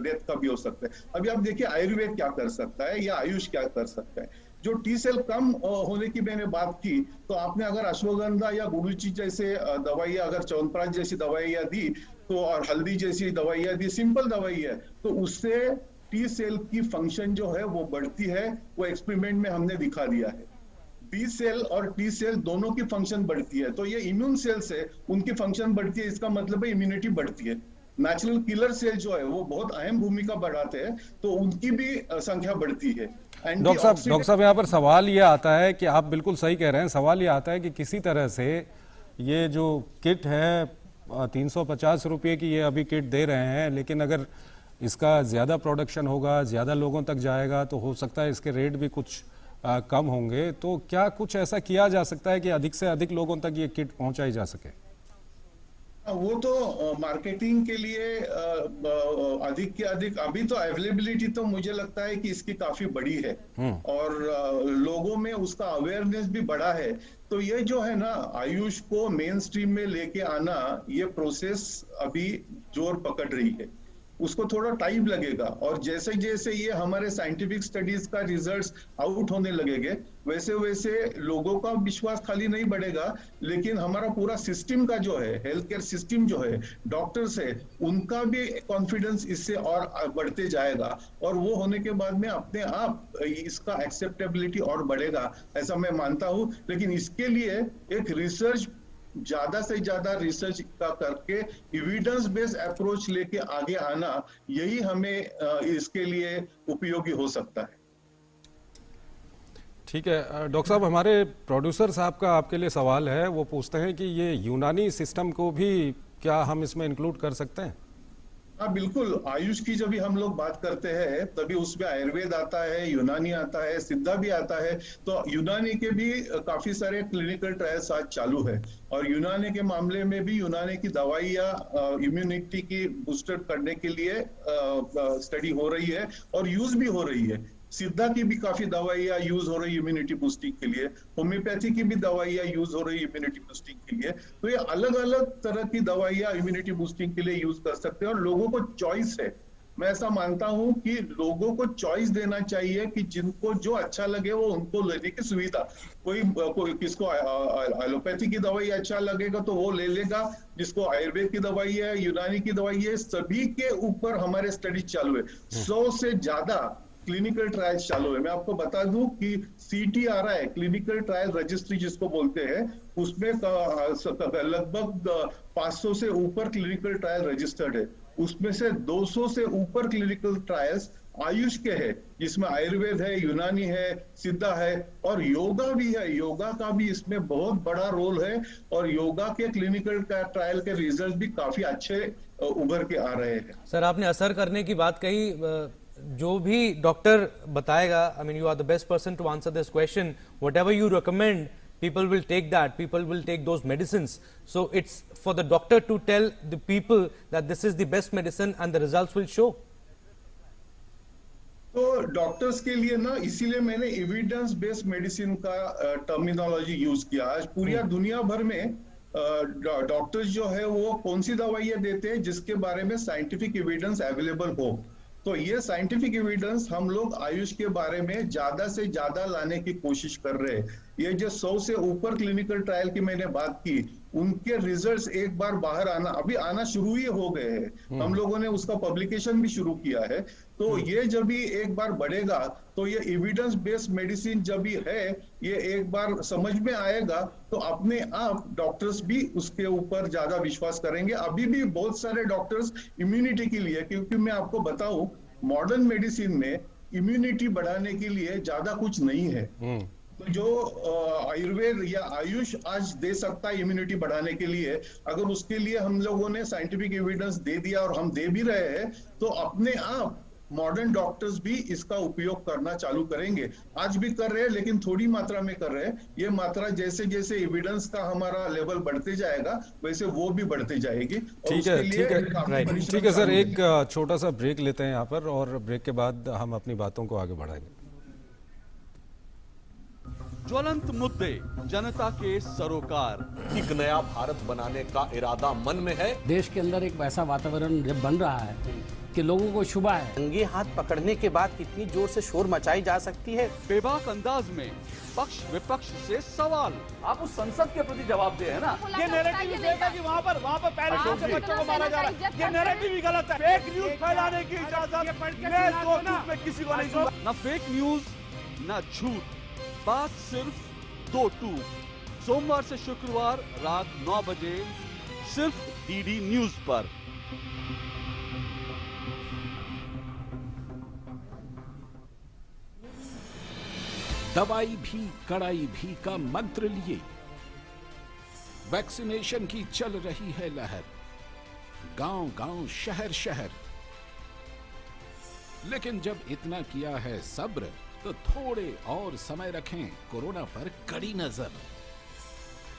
डेथ का भी हो सकता है। अभी आप देखिए आयुर्वेद क्या कर सकता है या आयुष क्या कर सकता है। जो टी सेल कम होने की मैंने बात की, तो आपने अगर अश्वगंधा या गुडुचि जैसे दवाइयाँ, अगर च्यवनप्राश जैसी दवाइयाँ दी तो, और हल्दी जैसी दवाइयाँ दी, सिंपल दवाई है, तो उससे टी सेल की फंक्शन जो है वो बढ़ती है। वो एक्सपेरिमेंट में हमने दिखा दिया है। बी सेल और टी सेल दोनों की फंक्शन बढ़ती है। तो ये इम्यून सेल्स है, उनकी फंक्शन बढ़ती है, इसका मतलब है इम्यूनिटी बढ़ती है। नेचुरल किलर सेल जो है वो बहुत अहम भूमिका बढ़ाते हैं, तो उनकी भी संख्या बढ़ती है। डॉक्टर साहब यहाँ पर सवाल ये आता है कि आप बिल्कुल सही कह रहे हैं, सवाल ये आता है कि किसी तरह से ये जो किट है 350 रुपये की, ये अभी किट दे रहे हैं, लेकिन अगर इसका ज्यादा प्रोडक्शन होगा, ज्यादा लोगों तक जाएगा, तो हो सकता है इसके रेट भी कुछ कम होंगे। तो क्या कुछ ऐसा किया जा सकता है कि अधिक से अधिक लोगों तक ये किट पहुंचाई जा सके? वो तो मार्केटिंग के लिए अधिक के अधिक, अभी तो अवेलेबिलिटी तो मुझे लगता है कि इसकी काफी बड़ी है, और लोगों में उसका अवेयरनेस भी बढ़ा है। तो ये जो है ना, आयुष को मेन स्ट्रीम में लेके आना, ये प्रोसेस अभी जोर पकड़ रही है। उसको थोड़ा टाइम लगेगा। और जैसे जैसे ये हमारे साइंटिफिक स्टडीज का रिजल्ट्स आउट होने लगेंगे, वैसे वैसे लोगों का विश्वास खाली नहीं बढ़ेगा, लेकिन हमारा पूरा सिस्टम का जो है, हेल्थ केयर सिस्टम जो है, डॉक्टर्स है, उनका भी कॉन्फिडेंस इससे और बढ़ते जाएगा। और वो होने के बाद में अपने आप इसका एक्सेप्टेबिलिटी और बढ़ेगा, ऐसा मैं मानता हूं। लेकिन इसके लिए एक रिसर्च, ज्यादा से ज्यादा रिसर्च का करके एविडेंस बेस्ड अप्रोच लेके आगे आना, यही हमें इसके लिए उपयोगी हो सकता है। ठीक है डॉक्टर साहब, हमारे प्रोड्यूसर साहब का आपके लिए सवाल है। वो पूछते हैं कि ये यूनानी सिस्टम को भी क्या हम इसमें इंक्लूड कर सकते हैं? हाँ बिल्कुल, आयुष की जब भी हम लोग बात करते हैं तभी उसमें आयुर्वेद आता है, यूनानी आता है, सिद्धा भी आता है। तो यूनानी के भी काफी सारे क्लिनिकल ट्रायल्स आज चालू है, और यूनानी के मामले में भी यूनानी की दवाइयाँ इम्यूनिटी की बूस्टर करने के लिए स्टडी हो रही है और यूज भी हो रही है। सिद्धा की भी काफी दवाइयाँ यूज हो रही है इम्यूनिटी बूस्टिंग के लिए, होम्योपैथी की भी दवाइयाँ यूज हो रही है इम्यूनिटी बूस्टिंग के लिए। तो ये अलग अलग तरह की दवाइयाँ इम्यूनिटी बूस्टिंग के लिए यूज कर सकते हैं, और लोगों को चॉइस है। मैं ऐसा मानता हूं कि लोगों को चॉइस देना चाहिए कि जिनको जो अच्छा लगे वो उनको लेने की सुविधा। कोई किसको एलोपैथी की दवाई अच्छा लगेगा तो वो ले लेगा, जिसको आयुर्वेद की दवाई है, यूनानी की दवाई है, सभी के ऊपर हमारे स्टडी चालू है। 100 से ज्यादा क्लिनिकल ट्रायल्स चालू है। मैं आपको बता दूं कि CTRI, क्लिनिकल ट्रायल रजिस्ट्री जिसको बोलते हैं, उसमें लगभग 500 से ऊपर क्लिनिकल ट्रायल रजिस्टर्ड है। उसमें से 200 से ऊपर क्लिनिकल ट्रायल्स आयुष के हैं, जिसमें आयुर्वेद है, यूनानी है, सिद्धा है, और योगा भी है। योगा का भी इसमें बहुत बड़ा रोल है, और योगा के क्लिनिकल ट्रायल के रिजल्ट भी काफी अच्छे उभर के आ रहे हैं। सर, आपने असर करने की बात कही, जो भी डॉक्टर बताएगा, I mean you are the best person to answer this question, whatever you recommend, people will take that, people will take those medicines. So it's for the doctor to tell the people that this is the best medicine and the results will show. तो डॉक्टर्स के लिए ना, इसीलिए मैंने एविडेंस बेस्ड मेडिसिन का टर्मिनोलॉजी यूज किया। आज पूरी दुनिया भर में डॉक्टर्स जो है वो कौन सी दवाइयां देते हैं जिसके बारे में साइंटिफिक एविडेंस अवेलेबल हो। तो ये साइंटिफिक एविडेंस हम लोग आयुष के बारे में ज्यादा से ज्यादा लाने की कोशिश कर रहे हैं। ये जो 100 से ऊपर क्लिनिकल ट्रायल की मैंने बात की, उनके रिजल्ट्स एक बार बाहर अभी आना शुरू ही हो गए हैं। हम लोगों ने उसका पब्लिकेशन भी शुरू किया है। तो ये जब भी एक बार बढ़ेगा, तो ये एविडेंस बेस्ड मेडिसिन जब भी है, ये एक बार समझ में आएगा, तो अपने आप डॉक्टर्स भी उसके ऊपर ज्यादा विश्वास करेंगे। अभी भी बहुत सारे डॉक्टर्स इम्यूनिटी के लिए, क्योंकि मैं आपको बताऊं, मॉडर्न मेडिसिन में इम्यूनिटी बढ़ाने के लिए ज्यादा कुछ नहीं है। तो जो आयुर्वेद या आयुष आज दे सकता है इम्यूनिटी बढ़ाने के लिए, अगर उसके लिए हम लोगों ने साइंटिफिक एविडेंस दे दिया, और हम दे भी रहे हैं, तो अपने आप मॉडर्न डॉक्टर्स भी इसका उपयोग करना चालू करेंगे। आज भी कर रहे हैं, लेकिन थोड़ी मात्रा में कर रहे हैं। ये मात्रा जैसे जैसे एविडेंस का हमारा लेवल बढ़ते जाएगा, वैसे वो भी बढ़ते जाएगी। ठीक है सर, एक छोटा सा ब्रेक लेते हैं यहाँ पर, और ब्रेक के बाद हम अपनी बातों को आगे बढ़ाएंगे। ज्वलंत मुद्दे, जनता के सरोकार। एक नया भारत बनाने का इरादा मन में है। देश के अंदर एक वैसा वातावरण जब बन रहा है कि लोगों को शुभा है। रंगे हाथ पकड़ने के बाद कितनी जोर से शोर मचाई जा सकती है। बेबाक अंदाज में पक्ष विपक्ष से सवाल। आप उस संसद के प्रति जवाब दे, है ना? ये नैरेटिव देता कि वहाँ पर पैलेस से बच्चों को मारा जा रहा है, ये नैरेटिव ही गलत है। फेक न्यूज फैलाने की इजाजत मैं दो टूक में किसी को नहीं दूंगा। न फेक न्यूज न झूठ, बात सिर्फ 2 टूक। सोमवार से शुक्रवार रात 9 बजे सिर्फ DD न्यूज पर। दवाई भी कड़ाई भी का मंत्र लिए वैक्सीनेशन की चल रही है लहर, गांव गांव शहर शहर। लेकिन जब इतना किया है सब्र, तो थोड़े और समय रखें कोरोना पर कड़ी नजर।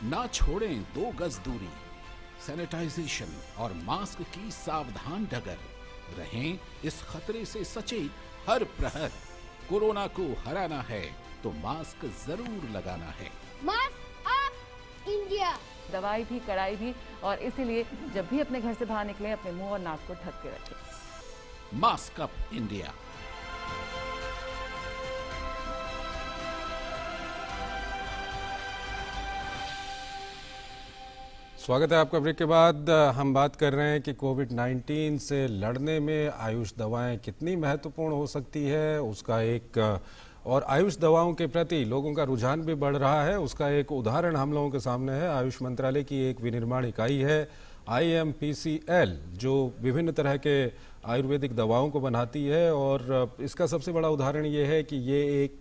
ना छोड़ें 2 गज दूरी, सैनिटाइजेशन और मास्क की सावधान डगर। रहें इस खतरे से सचेत हर प्रहर। कोरोना को हराना है तो मास्क जरूर लगाना है। Mask up India. दवाई भी कड़ाई भी, और इसीलिए जब भी अपने घर से बाहर निकले अपने मुंह और नाक को ढक के रखें। Mask up India. स्वागत है आपका। ब्रेक के बाद हम बात कर रहे हैं कि कोविड-19 से लड़ने में आयुष दवाएं कितनी महत्वपूर्ण हो सकती है, उसका एक और आयुष दवाओं के प्रति लोगों का रुझान भी बढ़ रहा है। उसका एक उदाहरण हम लोगों के सामने है। आयुष मंत्रालय की एक विनिर्माण इकाई है IMPCL, जो विभिन्न तरह के आयुर्वेदिक दवाओं को बनाती है, और इसका सबसे बड़ा उदाहरण ये है कि ये एक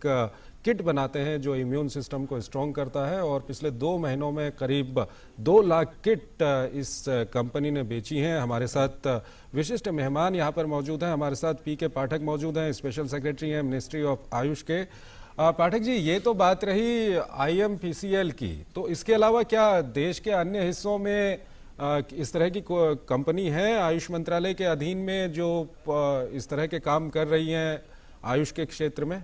किट बनाते हैं जो इम्यून सिस्टम को स्ट्रॉन्ग करता है, और पिछले 2 महीनों में करीब 2 लाख किट इस कंपनी ने बेची हैं। हमारे साथ विशिष्ट मेहमान यहाँ पर मौजूद हैं। हमारे साथ PK पाठक मौजूद हैं, स्पेशल सेक्रेटरी हैं मिनिस्ट्री ऑफ आयुष के। पाठक जी, ये तो बात रही IMPCL की, तो इसके अलावा क्या देश के अन्य हिस्सों में इस तरह की कंपनी है आयुष मंत्रालय के अधीन में जो इस तरह के काम कर रही हैं आयुष के क्षेत्र में?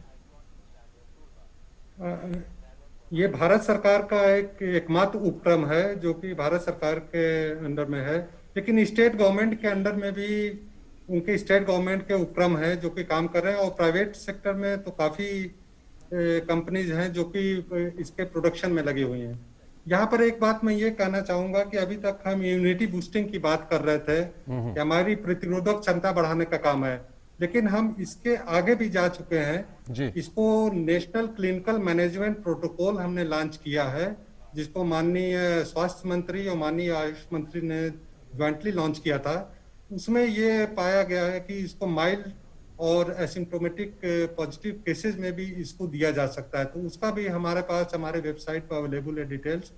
ये भारत सरकार का एकमात्र उपक्रम है जो कि भारत सरकार के अंडर में है, लेकिन स्टेट गवर्नमेंट के अंडर में भी उनके स्टेट गवर्नमेंट के उपक्रम है जो कि काम कर रहे हैं, और प्राइवेट सेक्टर में तो काफी कंपनीज हैं जो कि इसके प्रोडक्शन में लगी हुई हैं। यहाँ पर एक बात मैं ये कहना चाहूंगा कि अभी तक हम इम्यूनिटी बूस्टिंग की बात कर रहे थे कि हमारी प्रतिरोधक क्षमता बढ़ाने का काम है, लेकिन हम इसके आगे भी जा चुके हैं। इसको नेशनल क्लिनिकल मैनेजमेंट प्रोटोकॉल हमने लॉन्च किया है, जिसको माननीय स्वास्थ्य मंत्री और माननीय आयुष मंत्री ने ज्वाइंटली लॉन्च किया था। उसमें ये पाया गया है कि इसको माइल्ड और एसिम्प्टोमेटिक पॉजिटिव केसेस में भी इसको दिया जा सकता है, तो उसका भी हमारे पास हमारे वेबसाइट पर अवेलेबल है डिटेल्स,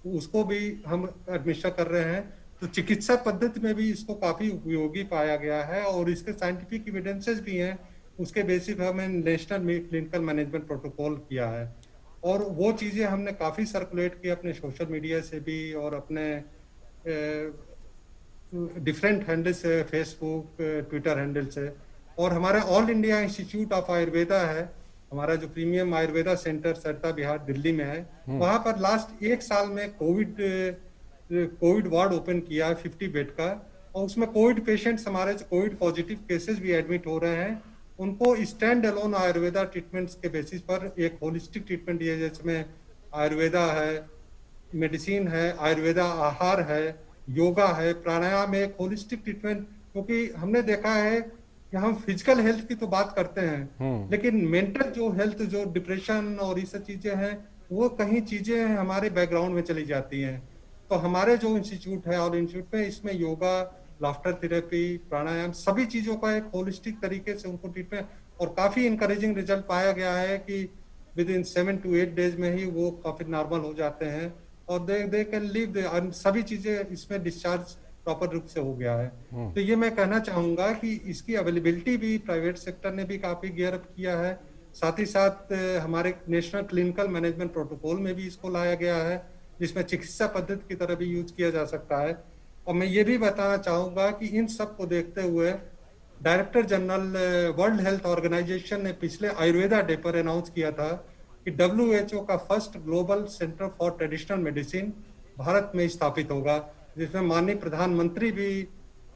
तो उसको भी हम एडमिशन कर रहे हैं। तो चिकित्सा पद्धति में भी इसको काफी उपयोगी पाया गया है, और इसके साइंटिफिक एविडेंसेस भी हैं। उसके बेसिस पर हमने नेशनल क्लिनिकल मैनेजमेंट प्रोटोकॉल किया है, और वो चीजें हमने काफी सर्कुलेट की अपने सोशल मीडिया से भी और अपने डिफरेंट हैंडल से, फेसबुक, ट्विटर हैंडल से। और हमारा all India institute of Ayurveda है, हमारा जो प्रीमियम आयुर्वेदा सेंटर सरिता बिहार दिल्ली में है, वहां पर लास्ट 1 साल में कोविड वार्ड ओपन किया है 50 बेड का, और उसमें कोविड पेशेंट्स हमारे कोविड पॉजिटिव केसेस भी एडमिट हो रहे हैं। उनको स्टैंड अलोन आयुर्वेदा ट्रीटमेंट्स के बेसिस पर एक होलिस्टिक ट्रीटमेंट दिया, जिसमें आयुर्वेदा है, मेडिसिन है, आयुर्वेदा आहार है, योगा है, प्राणायाम है, एक होलिस्टिक ट्रीटमेंट। क्योंकि हमने देखा है कि हम फिजिकल हेल्थ की तो बात करते हैं, लेकिन मेंटल जो हेल्थ, जो डिप्रेशन और ये सब चीजें हैं, वो कहीं चीजें हमारे बैकग्राउंड में चली जाती हैं। तो हमारे जो इंस्टीट्यूट है और इंस्टीट्यूट में इसमें योगा, लाफ्टर थेरेपी, प्राणायाम, सभी चीजों का एक होलिस्टिक तरीके से उनको ट्रीटमेंट, और काफी इंकरेजिंग रिजल्ट पाया गया है कि विद इन 7 to 8 डेज में ही वो काफी नॉर्मल हो जाते हैं, और दे कैन लिव, सभी चीजें इसमें डिस्चार्ज प्रॉपर रूप से हो गया है। तो ये मैं कहना चाहूंगा कि इसकी अवेलेबिलिटी भी प्राइवेट सेक्टर ने भी काफी गियर अप किया है। साथ ही साथ हमारे नेशनल क्लिनिकल मैनेजमेंट प्रोटोकॉल में भी इसको लाया गया है, जिसमें चिकित्सा पद्धति की तरह भी यूज किया जा सकता है। और मैं ये भी बताना चाहूंगा कि इन सब को देखते हुए director general World Health Organization ने पिछले आयुर्वेदा डे पर अनाउंस किया था कि WHO का first global centre for traditional medicine Bharat में स्थापित होगा, जिसमें माननीय प्रधानमंत्री भी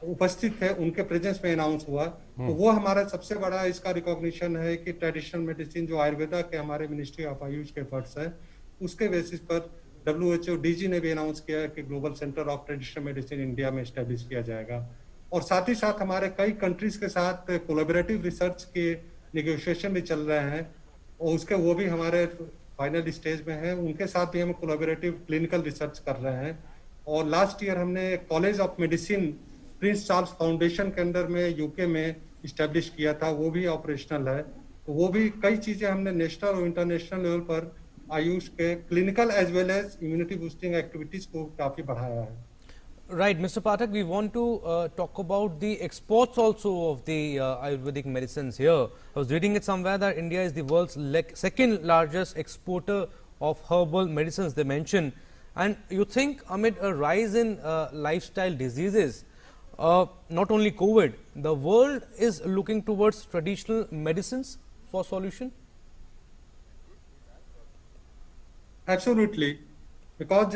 उपस्थित है, उनके प्रेजेंस में अनाउंस हुआ। तो वो हमारा सबसे बड़ा इसका रिकॉग्निशन है कि ट्रेडिशनल मेडिसिन जो आयुर्वेदा के हमारे मिनिस्ट्री ऑफ आयुष के एफर्ट्स है, उसके बेसिस पर WHO DG ने भी अनाउंस किया है कि global centre of traditional medicine India में एस्टेब्लिश किया जाएगा। और साथ ही साथ हमारे कई कंट्रीज के साथ कोलैबोरेटिव रिसर्च के नेगोशिएशन भी चल रहे हैं, और उसके वो भी हमारे फाइनल स्टेज में है। उनके साथ भी हम कोलैबोरेटिव क्लिनिकल रिसर्च कर रहे हैं। और लास्ट ईयर हमने college of medicine Prince Charles foundation के अंडर में यूके में इस्टेब्लिश किया था, वो भी ऑपरेशनल है। तो वो भी कई चीजें हमने नेशनल और इंटरनेशनल लेवल पर आयुष के clinical as well as immunity boosting activities को काफी बढ़ाया है। Right, Mr. Pathak, we want to talk about the exports also of the Ayurvedic medicines here. I was reading it somewhere that India is the world's second largest exporter of herbal medicines, they mention. And you think amid a rise in lifestyle diseases, not only COVID, the world is looking towards traditional medicines for solution? Absolutely, because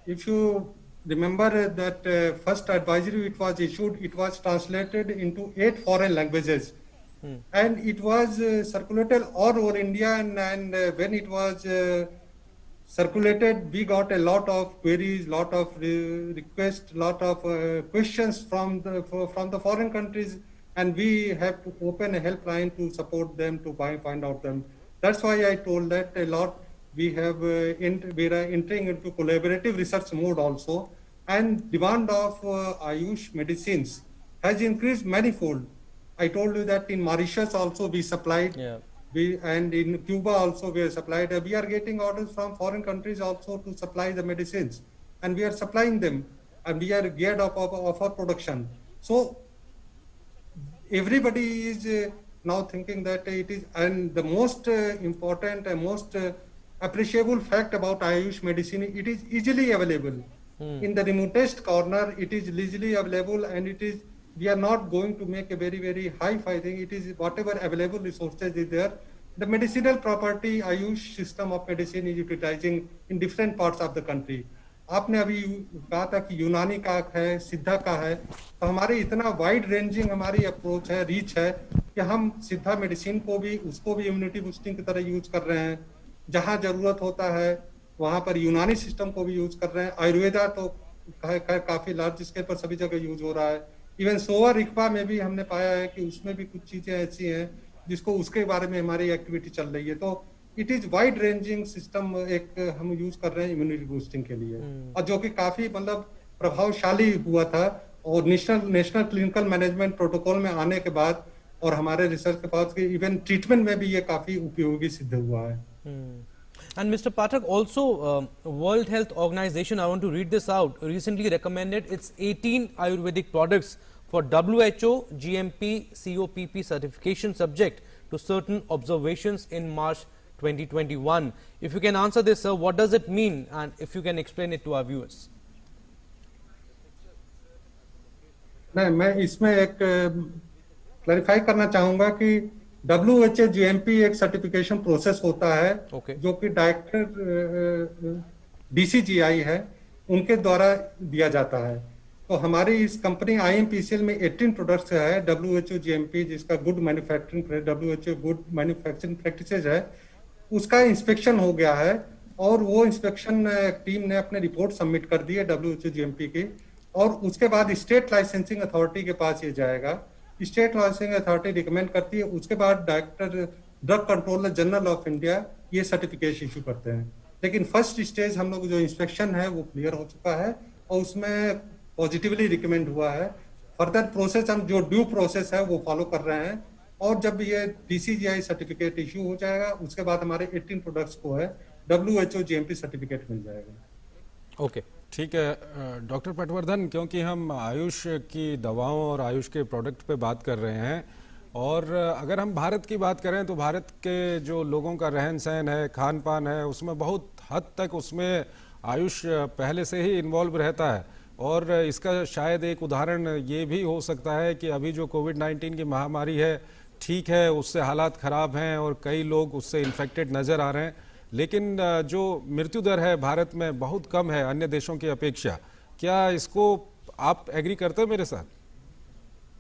if you remember that first advisory it was issued, it was translated into 8 foreign languages. And it was circulated all over India, and when it was circulated, we got a lot of queries, lot of requests, lot of questions from the foreign countries, and we have to open a helpline to support them, to find out them. That's why I told that a lot. We are entering into collaborative research mode also, and demand of Ayush medicines has increased manifold. I told you that in Mauritius also we supplied, and in Cuba also we are supplied. We are getting orders from foreign countries also to supply the medicines, and we are supplying them, and we are geared up of our production. So everybody is now thinking that it is, and the most important and most appreciable fact about Ayush medicine, it is easily available. In the remotest corner, it is easily available, and it is, we are not going to make a very, very high-fi thing. It is whatever available resources is there. The medicinal property Ayush system of medicine is utilizing in different parts of the country. आपने अभी कहा था कि यूनानी का है, सिद्धा का है, तो हमारे इतना वाइड रेंजिंग हमारी अप्रोच है, रीच है कि हम सिद्धा मेडिसिन को भी, उसको भी इम्यूनिटी बूस्टिंग की तरह यूज कर रहे हैं. जहां जरूरत होता है वहां पर यूनानी सिस्टम को भी यूज कर रहे हैं. आयुर्वेदा तो काफी लार्ज स्केल पर सभी जगह यूज हो रहा है. इवन सोवा रिक्पा में भी हमने पाया है कि उसमें भी कुछ चीजें ऐसी हैं जिसको, उसके बारे में हमारी एक्टिविटी चल रही है. तो it is wide ranging system एक हम यूज कर रहे हैं इम्यूनिटी बूस्टिंग के लिए, और जो कि काफी मतलब प्रभावशाली हुआ था. और नेशनल क्लिनिकल मैनेजमेंट प्रोटोकॉल में आने के बाद और हमारे रिसर्च के बाद इवन ट्रीटमेंट में भी ये काफी उपयोगी सिद्ध हुआ है. And Mr. Pathak, also World Health Organization, I want to read this out, recently recommended its 18 Ayurvedic products for WHO GMP COPP certification subject to certain observations in March 2021. If you can answer this, sir, what does it mean, and if you can explain it to our viewers. मैं इसमें एक क्लैरिफाई करना चाहूंगा कि WHO GMP एक सर्टिफिकेशन प्रोसेस होता है, जो कि डायरेक्टर DCGI है, उनके द्वारा दिया जाता है. तो हमारी इस कंपनी IMPCL में 18 प्रोडक्ट्स है WHO GMP, जिसका good manufacturing WHO good manufacturing practices है, उसका इंस्पेक्शन हो गया है, और वो इंस्पेक्शन टीम ने अपने रिपोर्ट सबमिट कर दी है WHO GMP की, और उसके बाद स्टेट लाइसेंसिंग अथॉरिटी के पास ये जाएगा. स्टेट लाइसेंसिंग अथॉरिटी रिकमेंड करती है, उसके बाद director drug controller general of India ये सर्टिफिकेशन इशू करते हैं. लेकिन फर्स्ट स्टेज हम लोग जो इंस्पेक्शन है वो क्लियर हो चुका है, और उसमें पॉजिटिवली रिकमेंड हुआ है. फर्दर प्रोसेस हम जो ड्यू प्रोसेस है वो फॉलो कर रहे हैं, और जब ये DCGI सर्टिफिकेट इशू हो जाएगा उसके बाद हमारे 18 प्रोडक्ट्स को है WHO GMP सर्टिफिकेट मिल जाएगा. ओके, ठीक है डॉक्टर पटवर्धन, क्योंकि हम आयुष की दवाओं और आयुष के प्रोडक्ट पे बात कर रहे हैं, और अगर हम भारत की बात करें तो भारत के जो लोगों का रहन सहन है, खान पान है, उसमें बहुत हद तक उसमें आयुष पहले से ही इन्वॉल्व रहता है. और इसका शायद एक उदाहरण ये भी हो सकता है कि अभी जो कोविड-19 की महामारी है, ठीक है उससे हालात ख़राब हैं और कई लोग उससे इन्फेक्टेड नज़र आ रहे हैं, लेकिन जो मृत्यु दर है भारत में बहुत कम है अन्य देशों की अपेक्षा. क्या इसको आप एग्री करते हैं मेरे साथ?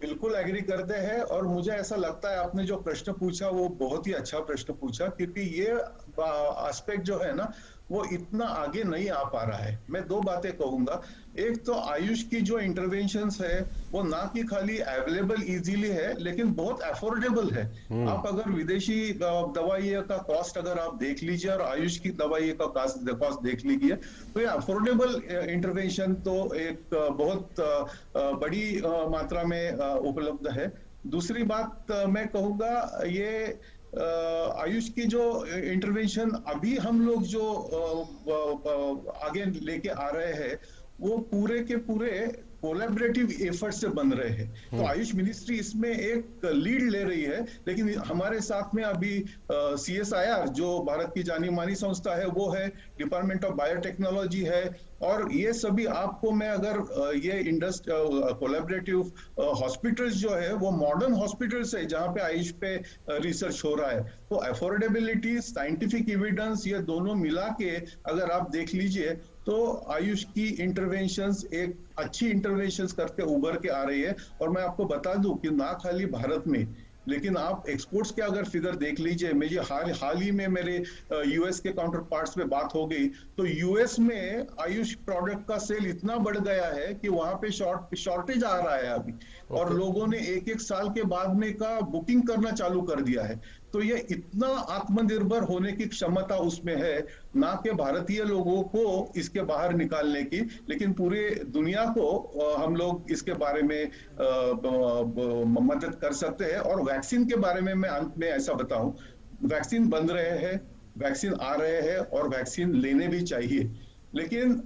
बिल्कुल एग्री करते हैं, और मुझे ऐसा लगता है आपने जो प्रश्न पूछा वो बहुत ही अच्छा प्रश्न पूछा, क्योंकि ये एस्पेक्ट जो है ना वो इतना आगे नहीं आ पा रहा है. मैं दो बातें कहूंगा. एक तो आयुष की जो इंटरवेंशंस है वो ना कि खाली अवेलेबल इजीली है, लेकिन बहुत अफोर्डेबल है. आप अगर विदेशी दवाइयों का कॉस्ट अगर आप देख लीजिए और आयुष की दवाइयों का कॉस्ट देख लीजिए, तो ये अफोर्डेबल इंटरवेंशन तो एक बहुत बड़ी मात्रा में उपलब्ध है. दूसरी बात मैं कहूंगा, ये आयुष की जो इंटरवेंशन अभी हम लोग जो आगे लेके आ रहे हैं वो पूरे के पूरे कोलैबोरेटिव एफर्ट से बन रहे हैं. तो आयुष मिनिस्ट्री इसमें एक लीड ले रही है, लेकिन हमारे साथ में अभी CSIR जो भारत की जानी मानी संस्था है वो है, डिपार्टमेंट ऑफ बायोटेक्नोलॉजी है, और ये सभी आपको मैं अगर ये कोलैबोरेटिव हॉस्पिटल्स जो है वो मॉडर्न हॉस्पिटल्स है जहाँ पे आयुष पे रिसर्च हो रहा है, तो अफोर्डेबिलिटी, साइंटिफिक एविडेंस, ये दोनों मिला के अगर आप देख लीजिए तो आयुष की इंटरवेंशंस एक अच्छी इंटरवेंशंस करके उभर के आ रही है। और मैं आपको बता दूं कि ना खाली भारत में, लेकिन आप एक्सपोर्ट्स के अगर फिगर देख लीजिए, मुझे हाल ही में मेरे यूएस के काउंटर पार्ट्स पे बात हो गई, तो यूएस में आयुष प्रोडक्ट का सेल इतना बढ़ गया है कि वहां पे शॉर्टेज आ रहा है अभी, और लोगों ने एक साल के बाद में का बुकिंग करना चालू कर दिया है। तो ये इतना आत्मनिर्भर होने की क्षमता उसमें है, ना कि भारतीय लोगों को इसके बाहर निकालने की, लेकिन पूरे दुनिया को हम लोग इसके बारे में मदद कर सकते हैं। और वैक्सीन के बारे में मैं अंत में ऐसा बताऊं, वैक्सीन बन रहे हैं, वैक्सीन आ रहे हैं और वैक्सीन लेने भी चाहिए, लेकिन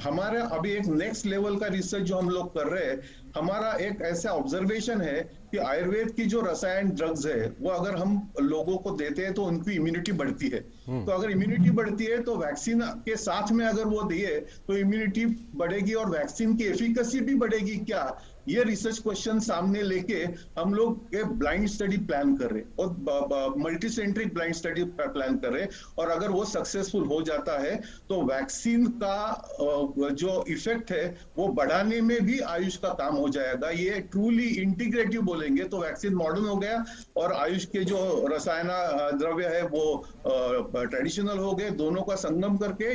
हमारे अभी एक नेक्स्ट लेवल का रिसर्च जो हम लोग कर रहे हैं, हमारा एक ऐसा ऑब्जर्वेशन है कि आयुर्वेद की जो रसायन ड्रग्स है वो अगर हम लोगों को देते हैं तो उनकी इम्यूनिटी बढ़ती है। तो अगर इम्यूनिटी बढ़ती है तो वैक्सीन के साथ में अगर वो दिए तो इम्यूनिटी बढ़ेगी और वैक्सीन की एफिकेसी भी बढ़ेगी क्या, ये रिसर्च क्वेश्चन सामने लेके हम लोग एक ब्लाइंड स्टडी प्लान कर रहे और multi centric blind study plan कर रहे, और अगर वो सक्सेसफुल हो जाता है तो वैक्सीन का जो इफेक्ट है वो बढ़ाने में भी आयुष का काम हो जाएगा। ये ट्रूली इंटीग्रेटिव बोलेंगे तो वैक्सीन मॉडर्न हो गया और आयुष के जो रसायन द्रव्य है वो ट्रेडिशनल हो गए, दोनों का संगम करके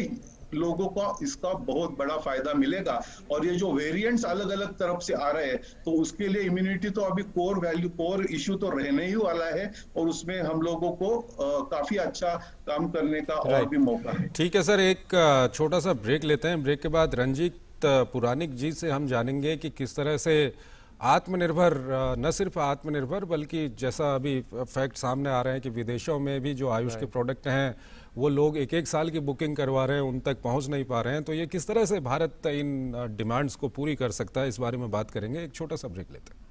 लोगों को इसका बहुत बड़ा फायदा मिलेगा। और ये जो वेरिएंट्स अलग अलग तरफ से आ रहे हैं तो उसके लिए इम्यूनिटी तो अभी कोर इश्यू तो रहने ही वाला है, और उसमें हम लोगों को काफी अच्छा काम करने का और भी मौका है। ठीक है सर, एक छोटा सा ब्रेक लेते हैं। ब्रेक के बाद रंजीत पुरानिक जी से हम जानेंगे कि किस तरह से आत्मनिर्भर, न सिर्फ आत्मनिर्भर बल्कि जैसा अभी फैक्ट सामने आ रहे हैं कि विदेशों में भी जो आयुष के प्रोडक्ट हैं वो लोग एक साल की बुकिंग करवा रहे हैं, उन तक पहुंच नहीं पा रहे हैं, तो ये किस तरह से भारत इन डिमांड्स को पूरी कर सकता है, इस बारे में बात करेंगे। एक छोटा सा ब्रेक लेते हैं।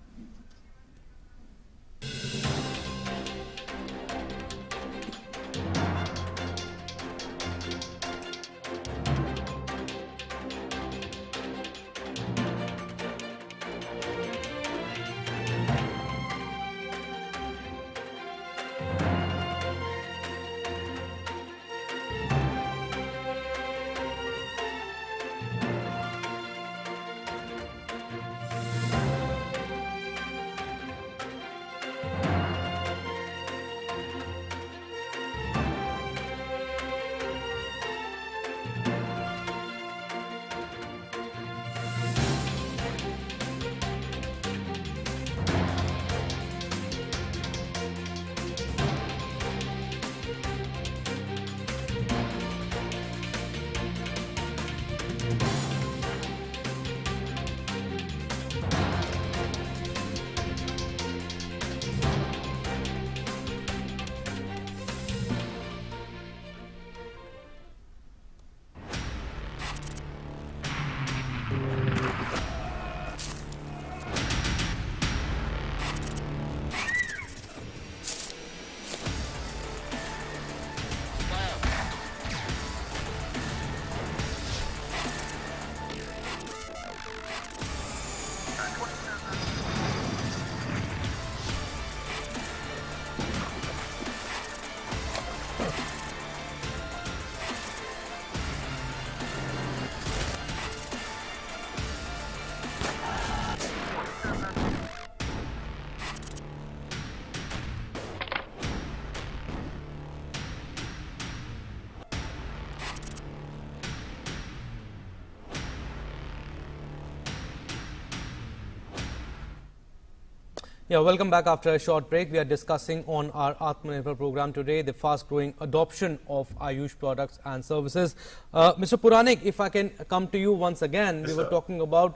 Yeah, welcome back after a short break. We are discussing on our Atmanirbhar program today the fast-growing adoption of Ayush products and services. Mr. Puranik, if I can come to you once again, we were talking about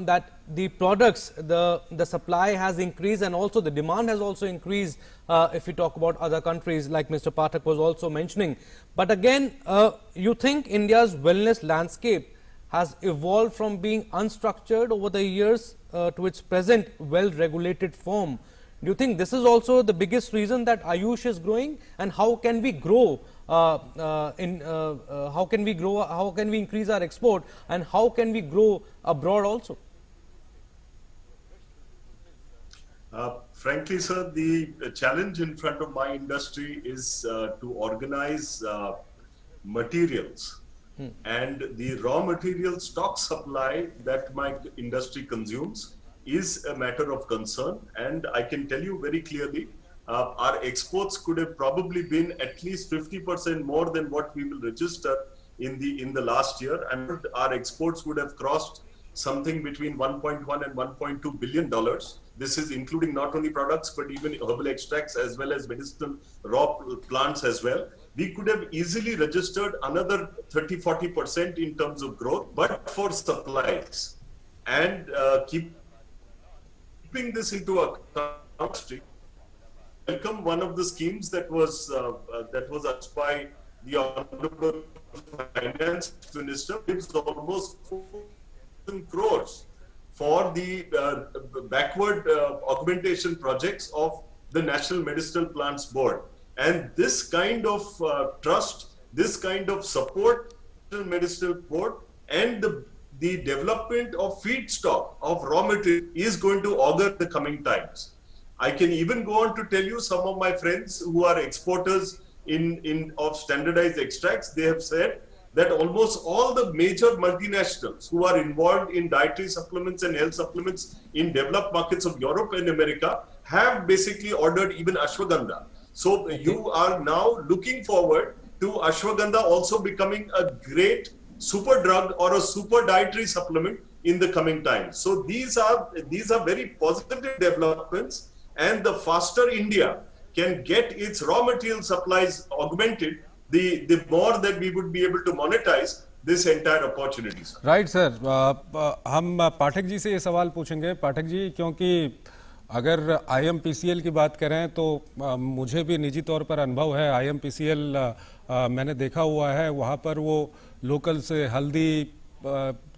that the products, the supply has increased and also the demand has also increased if we talk about other countries like Mr. Pathak was also mentioning. But again, you think India's wellness landscape has evolved from being unstructured over the years to its present well-regulated form. Do you think this is also the biggest reason that Ayush is growing, and how can we grow how can we grow, how can we increase our export, and how can we grow abroad also? Frankly, sir, the challenge in front of my industry is to organize materials. And the raw material stock supply that my industry consumes is a matter of concern. And I can tell you very clearly, our exports could have probably been at least 50% more than what we will register in the last year. And our exports would have crossed something between $1.1 and $1.2 billion. This is including not only products, but even herbal extracts as well as medicinal raw plants as well. We could have easily registered another 30-40% in terms of growth, but for supplies and keeping this into account, welcome one of the schemes that was asked by the Honorable Finance Minister. Gives almost 4,000 crores for the backward augmentation projects of the National Medicinal Plants Board. And this kind of trust, this kind of support to the Medicinal Board and the development of feedstock of raw material is going to augur the coming times. I can even go on to tell you some of my friends who are exporters of standardized extracts, they have said that almost all the major multinationals who are involved in dietary supplements and health supplements in developed markets of Europe and America have basically ordered even ashwagandha. So you are now looking forward to ashwagandha also becoming a great super drug or a super dietary supplement in the coming times. So these are very positive developments, and the faster India can get its raw material supplies augmented, the more that we would be able to monetize this entire opportunity. Right, sir. हम पाठक जी से ये सवाल पूछेंगे, पाठक जी, क्योंकि अगर IMPCL की बात करें तो मुझे भी निजी तौर पर अनुभव है। IMPCL मैंने देखा हुआ है, वहाँ पर वो लोकल से हल्दी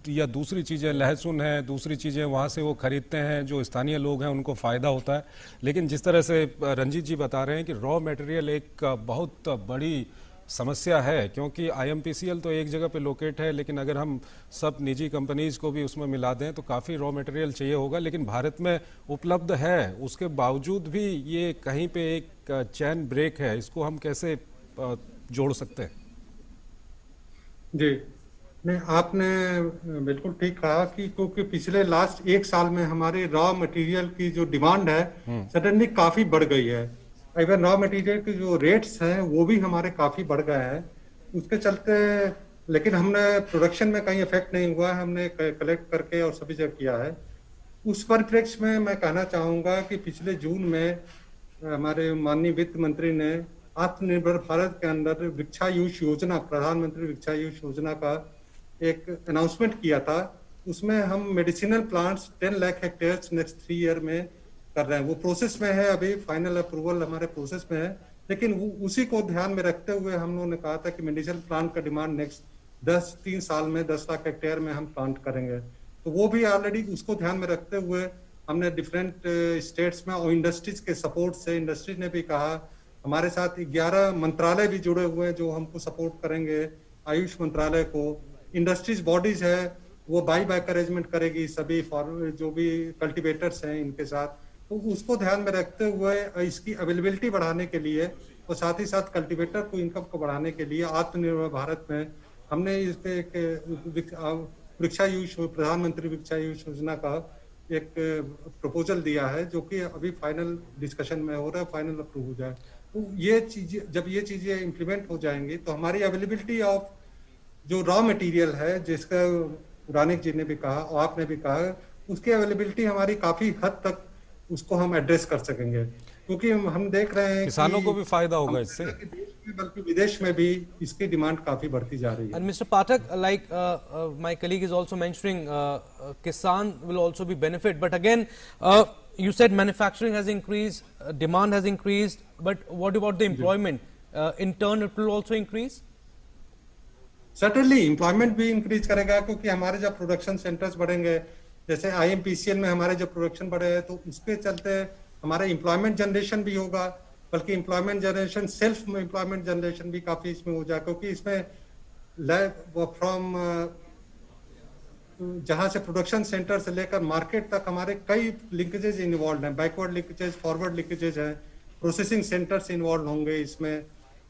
या दूसरी चीज़ें, लहसुन है, दूसरी चीज़ें वहाँ से वो खरीदते हैं, जो स्थानीय लोग हैं उनको फ़ायदा होता है। लेकिन जिस तरह से रंजीत जी बता रहे हैं कि रॉ मटेरियल एक बहुत बड़ी समस्या है, क्योंकि IMPCL तो एक जगह पे लोकेट है, लेकिन अगर हम सब निजी कंपनीज को भी उसमें मिला दें तो काफ़ी रॉ मटेरियल चाहिए होगा, लेकिन भारत में उपलब्ध है, उसके बावजूद भी ये कहीं पे एक चैन ब्रेक है। इसको हम कैसे जोड़ सकते हैं? जी नहीं, आपने बिल्कुल ठीक कहा कि क्योंकि पिछले लास्ट एक साल में हमारे रॉ मटेरियल की जो डिमांड है सडनली काफ़ी बढ़ गई है। इवन रॉ मटेरियल के जो रेट्स हैं वो भी हमारे काफ़ी बढ़ गए हैं, उसके चलते, लेकिन हमने प्रोडक्शन में कहीं इफेक्ट नहीं हुआ है, हमने कलेक्ट करके और सभी जगह किया है। उस परिप्रेक्ष्य में मैं कहना चाहूँगा कि पिछले जून में हमारे माननीय वित्त मंत्री ने आत्मनिर्भर भारत के अंदर वृक्षायुष योजना, प्रधानमंत्री वृक्षायुष योजना का एक अनाउंसमेंट किया था। उसमें हम medicinal plants 10 lakh hectares next 3 year में कर रहे हैं। वो प्रोसेस में है, अभी फाइनल अप्रूवल हमारे प्रोसेस में है, लेकिन उसी को ध्यान में रखते हुए हम लोगों ने कहा था कि मेडिसिनल प्लांट का डिमांड नेक्स्ट 3 साल में 10 लाख हेक्टेयर में हम प्लांट करेंगे। तो वो भी ऑलरेडी उसको ध्यान में रखते हुए हमने डिफरेंट स्टेट्स में और इंडस्ट्रीज के सपोर्ट से, इंडस्ट्री ने भी कहा, हमारे साथ 11 मंत्रालय भी जुड़े हुए हैं जो हमको सपोर्ट करेंगे। आयुष मंत्रालय को, इंडस्ट्रीज बॉडीज है वो बाई बैक अरेंजमेंट करेगी सभी जो भी कल्टीवेटर्स हैं इनके साथ। तो उसको ध्यान में रखते हुए इसकी अवेलेबिलिटी बढ़ाने के लिए और साथ ही साथ कल्टीवेटर को इनकम को बढ़ाने के लिए आत्मनिर्भर भारत में हमने इस पे वृक्षायुष, प्रधानमंत्री वृक्षायुष योजना का एक प्रपोजल दिया है, जो कि अभी फाइनल डिस्कशन में हो रहा है, फाइनल अप्रूव हो जाए। तो ये चीजें, जब ये चीजें इम्प्लीमेंट हो जाएंगी तो हमारी अवेलेबिलिटी ऑफ जो रॉ मटेरियल है, जिसका रानिक जी ने भी कहा और आपने भी कहा, उसकी अवेलेबिलिटी हमारी काफी हद तक उसको हम एड्रेस कर सकेंगे, क्योंकि हम देख रहे हैं किसानों को भी फायदा होगा इससे, बल्कि विदेश में भी इसकी डिमांड काफी बढ़ती जा रही है। And Mr. Pathak, like my colleague is also mentioning, Kisan will also be benefit, but again you said manufacturing has increased, demand has increased, but what about the employment? In turn it will also increase? Certainly employment भी इंक्रीज करेगा, क्योंकि हमारे जब प्रोडक्शन सेंटर्स बढ़ेंगे, जैसे IMPCL में हमारे जब प्रोडक्शन बढ़े हैं, तो उसके चलते हमारा एम्प्लॉयमेंट जनरेशन भी होगा। बल्कि employment generation, self employment generation भी काफी इसमें हो जाए, क्योंकि इसमें फ्रॉम जहां से प्रोडक्शन सेंटर से लेकर मार्केट तक हमारे कई लिंकेजेस इन्वॉल्व हैं, बैकवर्ड लिंकेजेस, फॉरवर्ड लिंकेजेस हैं, प्रोसेसिंग सेंटर्स इन्वॉल्व होंगे इसमें।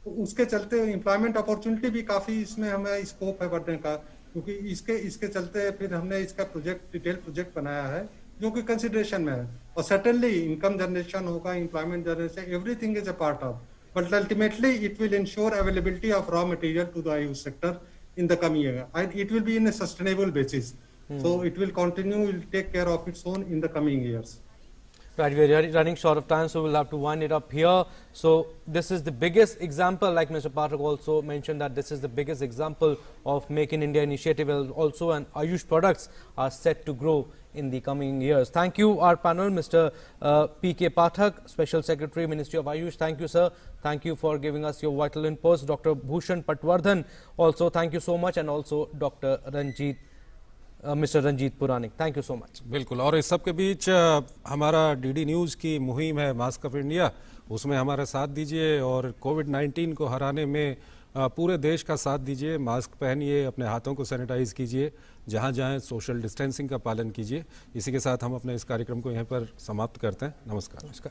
तो उसके चलते एम्प्लॉयमेंट अपॉर्चुनिटी भी काफी इसमें हमें स्कोप है बढ़ने का, क्योंकि इसके चलते फिर हमने इसका डिटेल प्रोजेक्ट बनाया है जो कि कंसिडरेशन में है। और सर्टेनली इनकम जनरेशन होगा, employment generation, everything is a part of, but ultimately it will ensure availability of raw material to the AYUSH sector in the coming year, and it will be in a sustainable basis. So it will continue, will take care of its own in the coming years. Right, we are running short of time, so we'll have to wind it up here. So this is the biggest example, like Mr. Pathak also mentioned, that this is the biggest example of Make in India initiative also, and Ayush products are set to grow in the coming years. Thank you, our panel, Mr. P.K. Pathak, Special Secretary, Ministry of Ayush. Thank you, sir. Thank you for giving us your vital inputs. Dr. Bhushan Patwardhan, also thank you so much, and also Dr. Mr. Ranjit Puranik. Thank you so much. बिल्कुल, और इस सब के बीच हमारा डीडी न्यूज़ की मुहिम है मास्क ऑफ इंडिया, उसमें हमारा साथ दीजिए और कोविड-19 को हराने में पूरे देश का साथ दीजिए। मास्क पहनिए, अपने हाथों को सैनिटाइज कीजिए, जहां जाएं सोशल डिस्टेंसिंग का पालन कीजिए। इसी के साथ हम अपने इस कार्यक्रम को यहीं पर समाप्त करते हैं। नमस्कार।